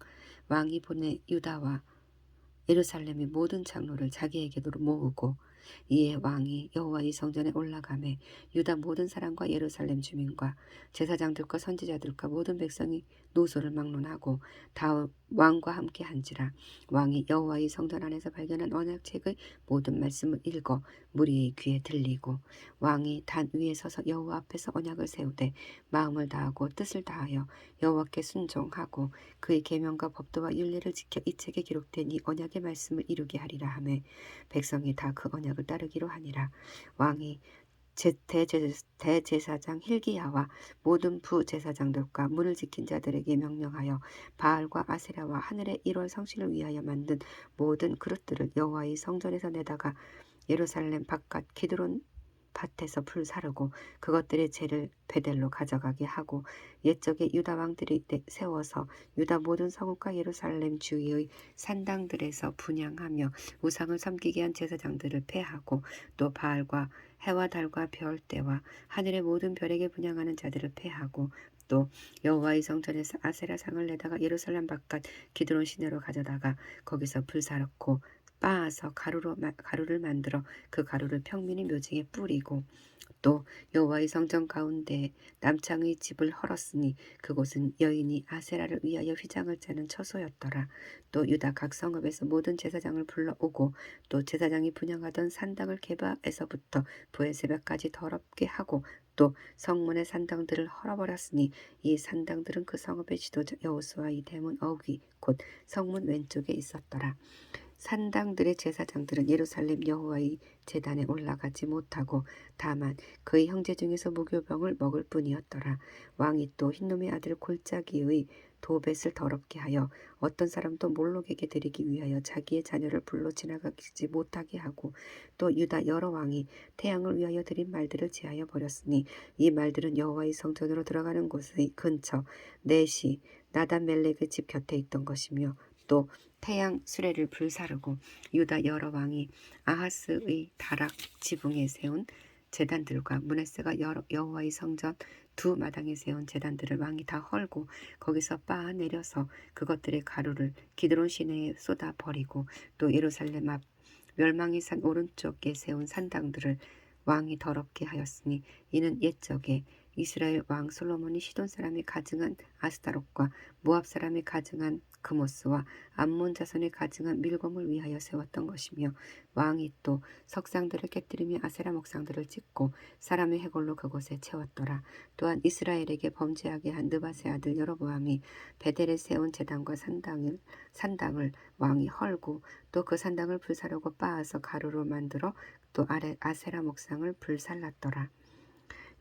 왕이 보내 유다와 예루살렘의 모든 장로를 자기에게로 모으고 이에 왕이 여호와의 성전에 올라가매 유다 모든 사람과 예루살렘 주민과 제사장들과 선지자들과 모든 백성이 노소를 막론하고 다 왕과 함께 한지라. 왕이 여호와의 성전 안에서 발견한 언약책의 모든 말씀을 읽어 무리의 귀에 들리고 왕이 단 위에 서서 여호와 앞에서 언약을 세우되 마음을 다하고 뜻을 다하여 여호와께 순종하고 그의 계명과 법도와 윤례를 지켜 이 책에 기록된 이 언약의 말씀을 이루게 하리라 하매 백성이 다 그 언약을 따르기로 하니라. 왕이 대제사장 힐기야와 모든 부제사장들과 문을 지킨 자들에게 명령하여 바알과 아세라와 하늘의 1월 성신을 위하여 만든 모든 그릇들을 여호와의 성전에서 내다가 예루살렘 바깥 기드론 밭에서 풀 사르고 그것들의 재를 베델로 가져가게 하고 옛적에 유다 왕들이 세워서 유다 모든 성읍과 예루살렘 주위의 산당들에서 분향하며 우상을 섬기게 한 제사장들을 패하고 또 바알과 해와 달과 별 때와 하늘의 모든 별에게 분향하는 자들을 패하고 또 여호와의 성전에서 아세라상을 내다가 예루살렘 바깥 기드론 시내로 가져다가 거기서 불 사르고 빻아서 가루를 만들어 그 가루를 평민의 묘징에 뿌리고 또 여호와의 성전 가운데 남창의 집을 헐었으니 그곳은 여인이 아세라를 위하여 휘장을 짜는 처소였더라. 또 유다 각 성읍에서 모든 제사장을 불러오고 또 제사장이 분향하던 산당을 게바에서부터 부엘세바까지 더럽게 하고 또 성문의 산당들을 헐어버렸으니 이 산당들은 그 성읍의 지도자 여호수아의 대문 어귀 곧 성문 왼쪽에 있었더라. 산당들의 제사장들은 예루살렘 여호와의 제단에 올라가지 못하고 다만 그의 형제 중에서 무교병을 먹을 뿐이었더라. 왕이 또 흰놈의 아들 골짜기의 도벳을 더럽게 하여 어떤 사람도 몰록에게 드리기 위하여 자기의 자녀를 불로 지나가지 못하게 하고 또 유다 여러 왕이 태양을 위하여 드린 말들을 제하여 버렸으니 이 말들은 여호와의 성전으로 들어가는 곳의 근처 넷이 나단멜렉의 집 곁에 있던 것이며 또 태양 수레를 불사르고 유다 여러 왕이 아하스의 다락 지붕에 세운 제단들과 므낫세가 여호와의 성전 두 마당에 세운 제단들을 왕이 다 헐고 거기서 빻아 내려서 그것들의 가루를 기드론 시내에 쏟아 버리고 또 예루살렘 앞 멸망의 산 오른쪽에 세운 산당들을 왕이 더럽게 하였으니 이는 옛적에 이스라엘 왕 솔로몬이 시돈 사람이 가증한 아스타롯과 모압 사람이 가증한 그모스와 암몬 자손이 가증한 밀곰을 위하여 세웠던 것이며 왕이 또 석상들을 깨뜨리며 아세라 목상들을 찍고 사람의 해골로 그곳에 채웠더라. 또한 이스라엘에게 범죄하게 한 느밧의 아들 여로보암이 베델에 세운 제단과 산당을 왕이 헐고 또 그 산당을 불사르고 빻아서 가루로 만들어 또 아세라 목상을 불살랐더라.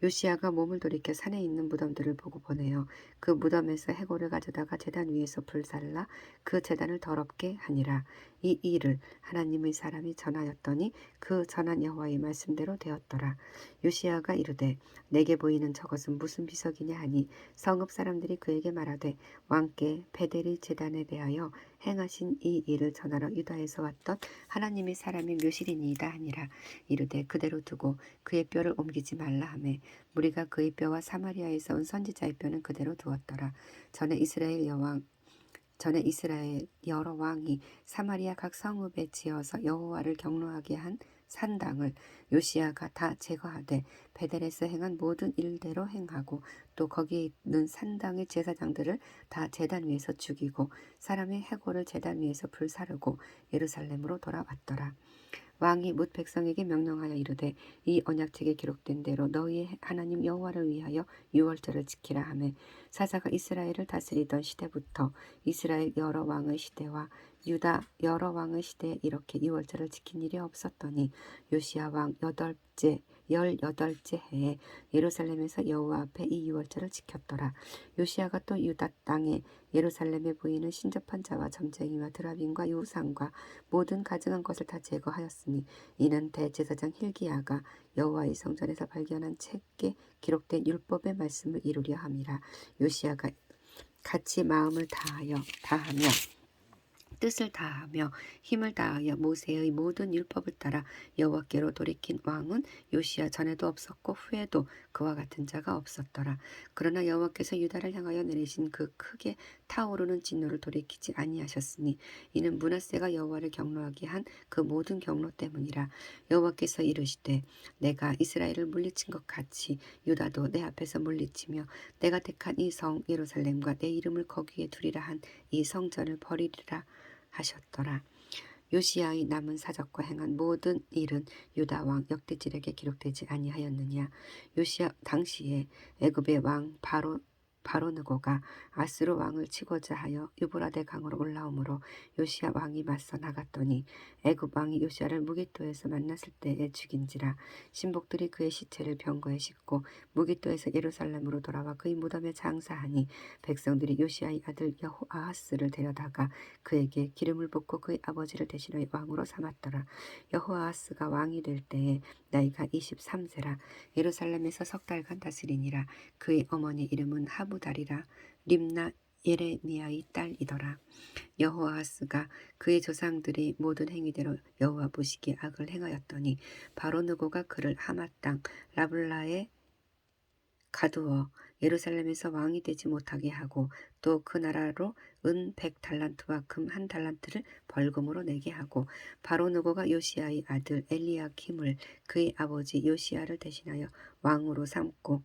요시야가 몸을 돌이켜 산에 있는 무덤들을 보고 보내어 그 무덤에서 해골을 가져다가 제단 위에서 불살라 그 제단을 더럽게 하니라. 이 일을 하나님의 사람이 전하였더니 그 전한 여호와의 말씀대로 되었더라. 요시야가 이르되 내게 보이는 저것은 무슨 비석이냐 하니 성읍 사람들이 그에게 말하되 왕께 베델의 제단에 대하여 행하신 이 일을 전하러 유다에서 왔던 하나님의 사람이 묘실이니이다 하니라. 이르되 그대로 두고 그의 뼈를 옮기지 말라 하매 무리가 그의 뼈와 사마리아에서 온 선지자의 뼈는 그대로 두었더라. 전에 이스라엘 여러 왕이 사마리아 각 성읍에 지어서 여호와를 경노하게 한 산당을 요시야가 다 제거하되 베델에서 행한 모든 일대로 행하고 또 거기에 있는 산당의 제사장들을 다 제단 위에서 죽이고 사람의 해골을 제단 위에서 불사르고 예루살렘으로 돌아왔더라. 왕이 뭇 백성에게 명령하여 이르되 이 언약책에 기록된 대로 너희의 하나님 여호와를 위하여 유월절을 지키라 하매 사사가 이스라엘을 다스리던 시대부터 이스라엘 여러 왕의 시대와 유다 여러 왕의 시대에 이렇게 유월절을 지킨 일이 없었더니 요시야 왕 18째 해에 예루살렘에서 여호와 앞에 이 유월절을 지켰더라. 요시야가 또 유다 땅에 예루살렘에 보이는 신접한 자와 점쟁이와 드라빈과 유상과 모든 가증한 것을 다 제거하였으니 이는 대제사장 힐기야가 여호와의 성전에서 발견한 책에 기록된 율법의 말씀을 이루려 함이라. 요시야가 같이 마음을 다하며 뜻을 다하며 힘을 다하여 모세의 모든 율법을 따라 여호와께로 돌이킨 왕은 요시야 전에도 없었고 후에도 그와 같은 자가 없었더라. 그러나 여호와께서 유다를 향하여 내리신 그 크게 타오르는 진노를 돌이키지 아니하셨으니 이는 므낫세가 여호와를 경노하게 한 그 모든 경로 때문이라. 여호와께서 이르시되 내가 이스라엘을 물리친 것 같이 유다도 내 앞에서 물리치며 내가 택한 이 성 예루살렘과 내 이름을 거기에 두리라 한 이 성전을 버리리라 하셨더라. 요시야의 남은 사적과 행한 모든 일은 유다 왕 역대지력에 기록되지 아니하였느냐. 요시야 당시에 애굽의 왕 바로느고가 아스루 왕을 치고자 하여 유브라데 강으로 올라오므로 요시야 왕이 맞서 나갔더니 애굽 왕이 요시야를 무기토에서 만났을 때에 죽인지라. 신복들이 그의 시체를 병거에 싣고 무기토에서 예루살렘으로 돌아와 그의 무덤에 장사하니 백성들이 요시야의 아들 여호아하스를 데려다가 그에게 기름을 붓고 그의 아버지를 대신하여 왕으로 삼았더라. 여호아하스가 왕이 될 때에 나이가 23세라. 예루살렘에서 석 달간 다스리니라. 그의 어머니 이름은 하부달이라. 림나 예레미야의 딸이더라. 여호아하스가 그의 조상들이 모든 행위대로 여호와 보시기에 악을 행하였더니 바로느고가 그를 하맛 땅 라블라에 가두어 예루살렘에서 왕이 되지 못하게 하고 또 그 나라로 은 100달란트와 금 1달란트를 벌금으로 내게 하고 바로느고가 요시야의 아들 엘리야킴을 그의 아버지 요시야를 대신하여 왕으로 삼고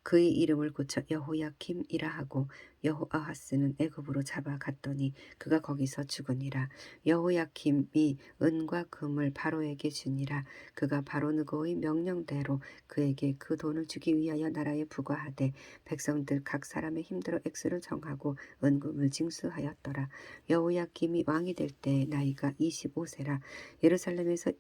그의 이름을 고쳐 여호야킴이라 하고 여호아하스는 애굽으로 잡아갔더니 그가 거기서 죽으니라. 여호야킴이 은과 금을 바로에게 주니라. 그가 바로 느고의 명령대로 그에게 그 돈을 주기 위하여 나라에 부과하되 백성들 각 사람의 힘대로 액수를 정하고 은금을 징수하였더라. 여호야킴이 왕이 될 때 나이가 25세라. 예루살렘에서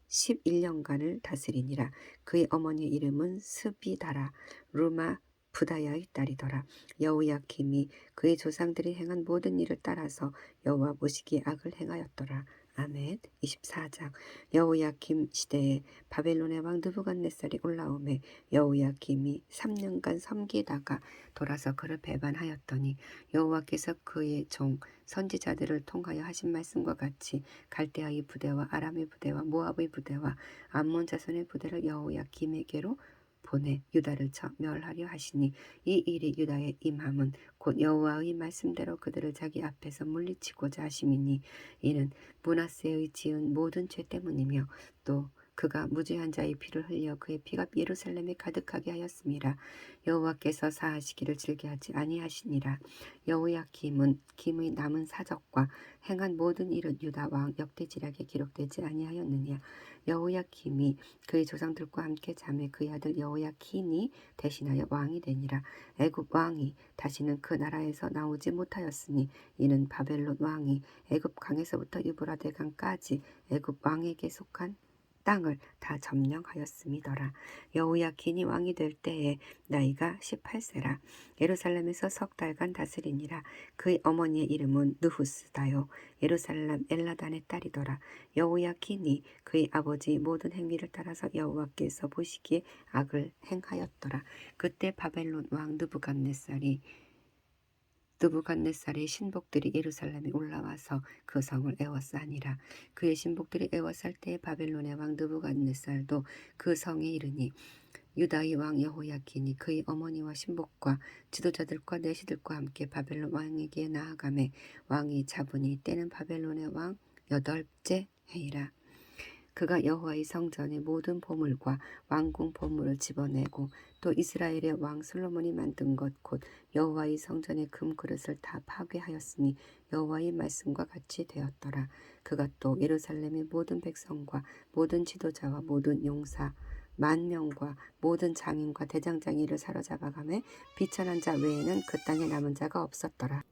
11년간을 다스리니라. 그의 어머니의 이름은 스비다라. 루마 부다야의 딸이더라. 여호야킴이 그의 조상들이 행한 모든 일을 따라서 여호와 보시기에 악을 행하였더라. 아멘. 24장. 여호야킴 시대에 바벨론의 왕 느부갓네살이 올라오매 여호야킴이 3년간 섬기다가 돌아서 그를 배반하였더니 여호와께서 그의 종 선지자들을 통하여 하신 말씀과 같이 갈대아의 부대와 아람의 부대와 모압의 부대와 암몬 자손의 부대를 여호야김에게로 보내 유다를 쳐 멸하려 하시니 이 일이 유다의 임함은 곧 여호와의 말씀대로 그들을 자기 앞에서 물리치고자 하심이니 이는 므낫세의 지은 모든 죄 때문이며 또 그가 무죄한 자의 피를 흘려 그의 피가 예루살렘에 가득하게 하였음이라. 여호와께서 사하시기를 즐겨하지 아니하시니라. 여호야김은 김의 남은 사적과 행한 모든 일은 유다 왕 역대지략에 기록되지 아니하였느냐. 여호야김이 그의 조상들과 함께 잠에 그의 아들 여호야킨이 대신하여 왕이 되니라. 애굽 왕이 다시는 그 나라에서 나오지 못하였으니 이는 바벨론 왕이 애굽 강에서부터 유브라데 강까지 애굽 왕에게 속한 땅을 다 점령하였음이더라. 여호야킨이 왕이 될 때에 나이가 18세라. 예루살렘에서 석 달간 다스리니라. 그의 어머니의 이름은 느후스다요. 예루살렘 엘라단의 딸이더라. 여호야킨이 그의 아버지의 모든 행위를 따라서 여호와께서 보시기에 악을 행하였더라. 그때 바벨론 왕 느부갓네살의 신복들이 예루살렘에 올라와서 그 성을 에워싸니라. 그의 신복들이 에워쌀 때에 바벨론의 왕 느부갓네살도 그 성에 이르니 유다의 왕 여호야킨이 그의 어머니와 신복과 지도자들과 내시들과 함께 바벨론 왕에게 나아가매 왕이 잡으니 때는 바벨론의 왕 8째 해이라. 그가 여호와의 성전의 모든 보물과 왕궁 보물을 집어내고 또 이스라엘의 왕 솔로몬이 만든 것 곧 여호와의 성전의 금그릇을 다 파괴하였으니 여호와의 말씀과 같이 되었더라. 그가 또 예루살렘의 모든 백성과 모든 지도자와 모든 용사 10,000명과 모든 장인과 대장장이를 사로잡아가매 비천한 자 외에는 그 땅에 남은 자가 없었더라.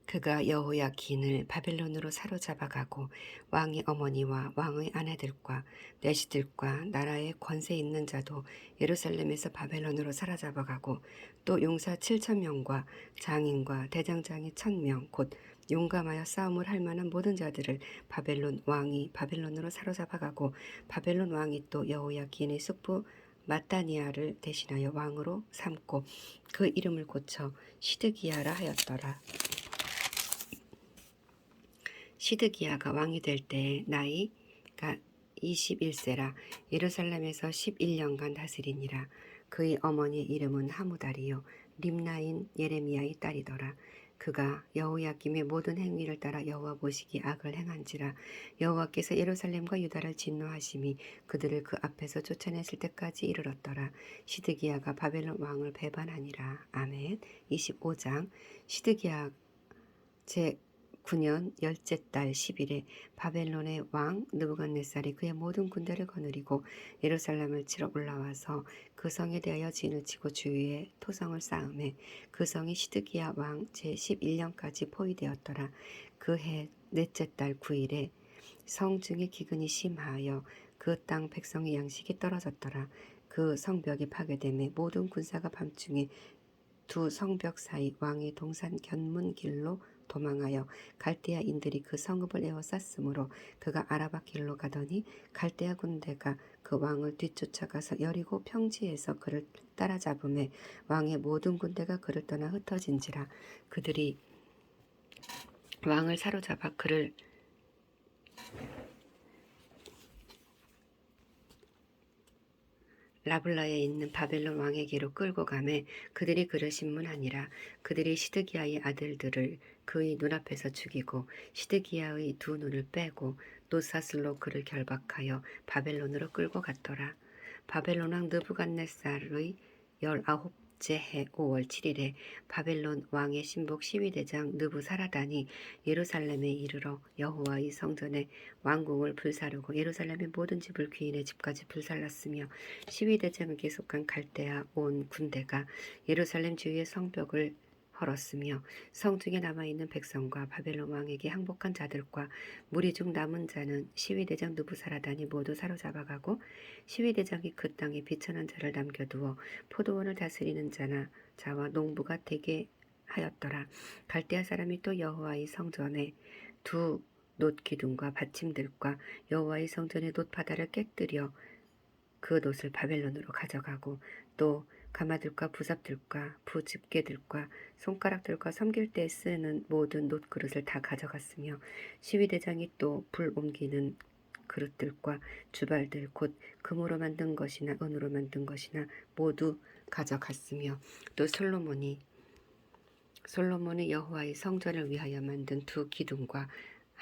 그가 여호야킨을 바벨론으로 사로잡아가고 왕의 어머니와 왕의 아내들과 내시들과 나라의 권세 있는 자도 예루살렘에서 바벨론으로 사로잡아가고 또 용사 7,000명과 장인과 대장장이 1,000명 곧 용감하여 싸움을 할 만한 모든 자들을 바벨론 왕이 바벨론으로 사로잡아가고 바벨론 왕이 또 여호야킨의 숙부 마따니아를 대신하여 왕으로 삼고 그 이름을 고쳐 시드기야라 하였더라. 시드기야가 왕이 될 때 나이가 21세라. 예루살렘에서 11년간 다스리니라. 그의 어머니의 이름은 하무달이요 림나인 예레미야의 딸이더라. 그가 여호야김의 모든 행위를 따라 여호와 보시기 악을 행한지라. 여호와께서 예루살렘과 유다를 진노하심이 그들을 그 앞에서 쫓아냈을 때까지 이르렀더라. 시드기야가 바벨론 왕을 배반하니라. 아멘. 25장. 시드기야 제 9년 10째 달 10일에 바벨론의 왕 느부갓네살이 그의 모든 군대를 거느리고 예루살렘을 치러 올라와서 그 성에 대하여 진을 치고 주위에 토성을 쌓음에 그 성이 시드기야 왕 제11년까지 포위되었더라. 그 해 넷째 달 9일에 성중에 기근이 심하여 그 땅 백성의 양식이 떨어졌더라. 그 성벽이 파괴되매 모든 군사가 밤중에 두 성벽 사이 왕의 동산 견문 길로 도망하여 갈대아인들이 그 성읍을 에워쌌으므로 그가 아라바 길로 가더니 갈대아 군대가 그 왕을 뒤쫓아가서 여리고 평지에서 그를 따라잡음에 왕의 모든 군대가 그를 떠나 흩어진지라. 그들이 왕을 사로잡아 그를 라블라에 있는 바벨론 왕에게로 끌고 가매 그들이 그를 신문하니라. 그들이 시드기야의 아들들을 그의 눈앞에서 죽이고 시드기야의 두 눈을 빼고 노사슬로 그를 결박하여 바벨론으로 끌고 갔더라. 바벨론 왕 느부갓네살의 첫째 해 5월 7일에 바벨론 왕의 신복 시위대장 느부사라단이 예루살렘에 이르러 여호와의 성전에 왕궁을 불사르고 예루살렘의 모든 집을 귀인의 집까지 불살랐으며 시위대장에게 속한 갈대아 온 군대가 예루살렘 주위의 성벽을 헐었으며 성중에 남아있는 백성과 바벨론 왕에게 항복한 자들과 무리 중 남은 자는 시위대장 느부사라단이 모두 사로잡아가고 시위대장이 그 땅에 비천한 자를 남겨두어 포도원을 다스리는 자와 농부가 되게 하였더라. 갈대아 사람이 또 여호와의 성전에 두 놋기둥과 받침들과 여호와의 성전의 놋바다를 깨뜨려 그 놋을 바벨론으로 가져가고 또 가마들과 부삽들과 부집게들과 손가락들과 섬길 때 쓰는 모든 놋그릇을 다 가져갔으며 시위대장이 또 불 옮기는 그릇들과 주발들 곧 금으로 만든 것이나 은으로 만든 것이나 모두 가져갔으며 또 솔로몬이 여호와의 성전을 위하여 만든 두 기둥과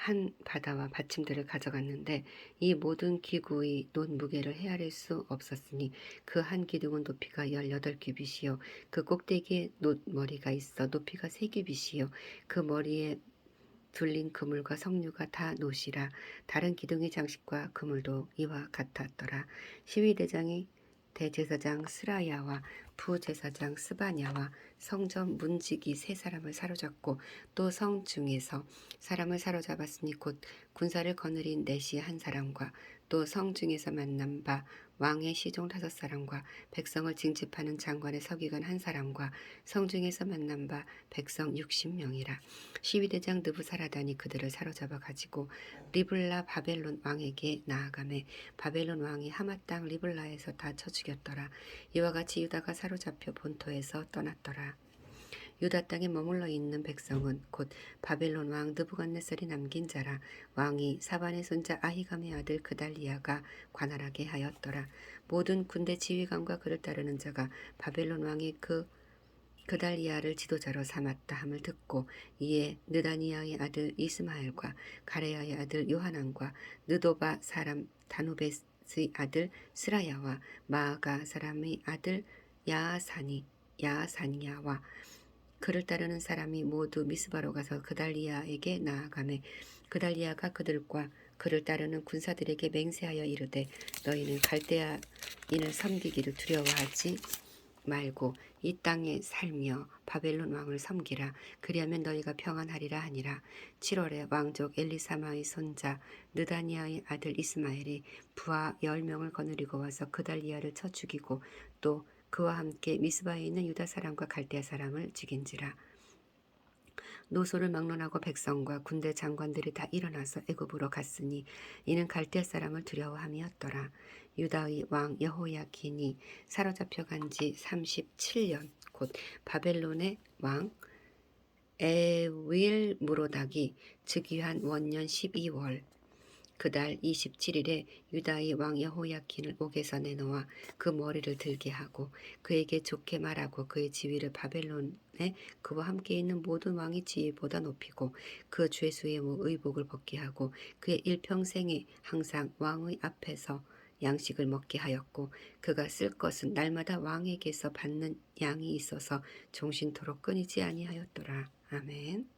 한 바다와 받침들을 가져갔는데 이 모든 기구의 논 무게를 헤아릴 수 없었으니 그 한 기둥은 높이가 18규빗이요 그 꼭대기에 놋머리가 있어 높이가 3규빗이요 그 머리에 둘린 그물과 석류가 다 놋이라 다른 기둥의 장식과 그물도 이와 같았더라. 시위대장이 대제사장 스라야와 부제사장 스바냐와 성전 문지기 3사람을 사로잡고 또 성중에서 사람을 사로잡았으니 곧 군사를 거느린 내시 1사람과 또 성중에서 만난 바 왕의 시종 5사람과 백성을 징집하는 장관의 서기관 1사람과 성중에서 만난 바 백성 60명이라. 시위대장 느부사라단이 그들을 사로잡아 가지고 리블라 바벨론 왕에게 나아가매 바벨론 왕이 하마 땅 리블라에서 다 쳐 죽였더라. 이와 같이 유다가 사로잡혀 본토에서 떠났더라. 유다 땅에 머물러 있는 백성은 곧 바벨론 왕 느부갓네살이 남긴 자라. 왕이 사반의 손자 아히감의 아들 그달리아가 관할하게 하였더라. 모든 군대 지휘관과 그를 따르는 자가 바벨론 왕이 그달리아를 지도자로 삼았다 함을 듣고 이에 느다니아의 아들 이스마엘과 가레야의 아들 요하난과 느도바 사람 다누베스의 아들 스라야와 마아가 사람의 아들 야사니야와 그를 따르는 사람이 모두 미스바로 가서 그달리아에게 나아가매 그달리아가 그들과 그를 따르는 군사들에게 맹세하여 이르되 너희는 갈대아인을 섬기기를 두려워하지 말고 이 땅에 살며 바벨론 왕을 섬기라. 그리하면 너희가 평안하리라 하니라. 7월에 왕족 엘리사마의 손자 느다니아의 아들 이스마엘이 부하 10명을 거느리고 와서 그달리아를 쳐 죽이고 또 그와 함께 미스바에 있는 유다 사람과 갈대아 사람을 죽인지라. 노소를 막론하고 백성과 군대 장관들이 다 일어나서 애굽으로 갔으니 이는 갈대아 사람을 두려워함이었더라. 유다의 왕 여호야킨이 사로잡혀간 지 37년 곧 바벨론의 왕 에윌무로닥이 즉위한 원년 12월 그달 27일에 유다의 왕 여호야킨을 옥에서 내놓아 그 머리를 들게 하고 그에게 좋게 말하고 그의 지위를 바벨론에 그와 함께 있는 모든 왕의 지위보다 높이고 그 죄수의 의복을 벗게 하고 그의 일평생에 항상 왕의 앞에서 양식을 먹게 하였고 그가 쓸 것은 날마다 왕에게서 받는 양이 있어서 종신토록 끊이지 아니하였더라. 아멘.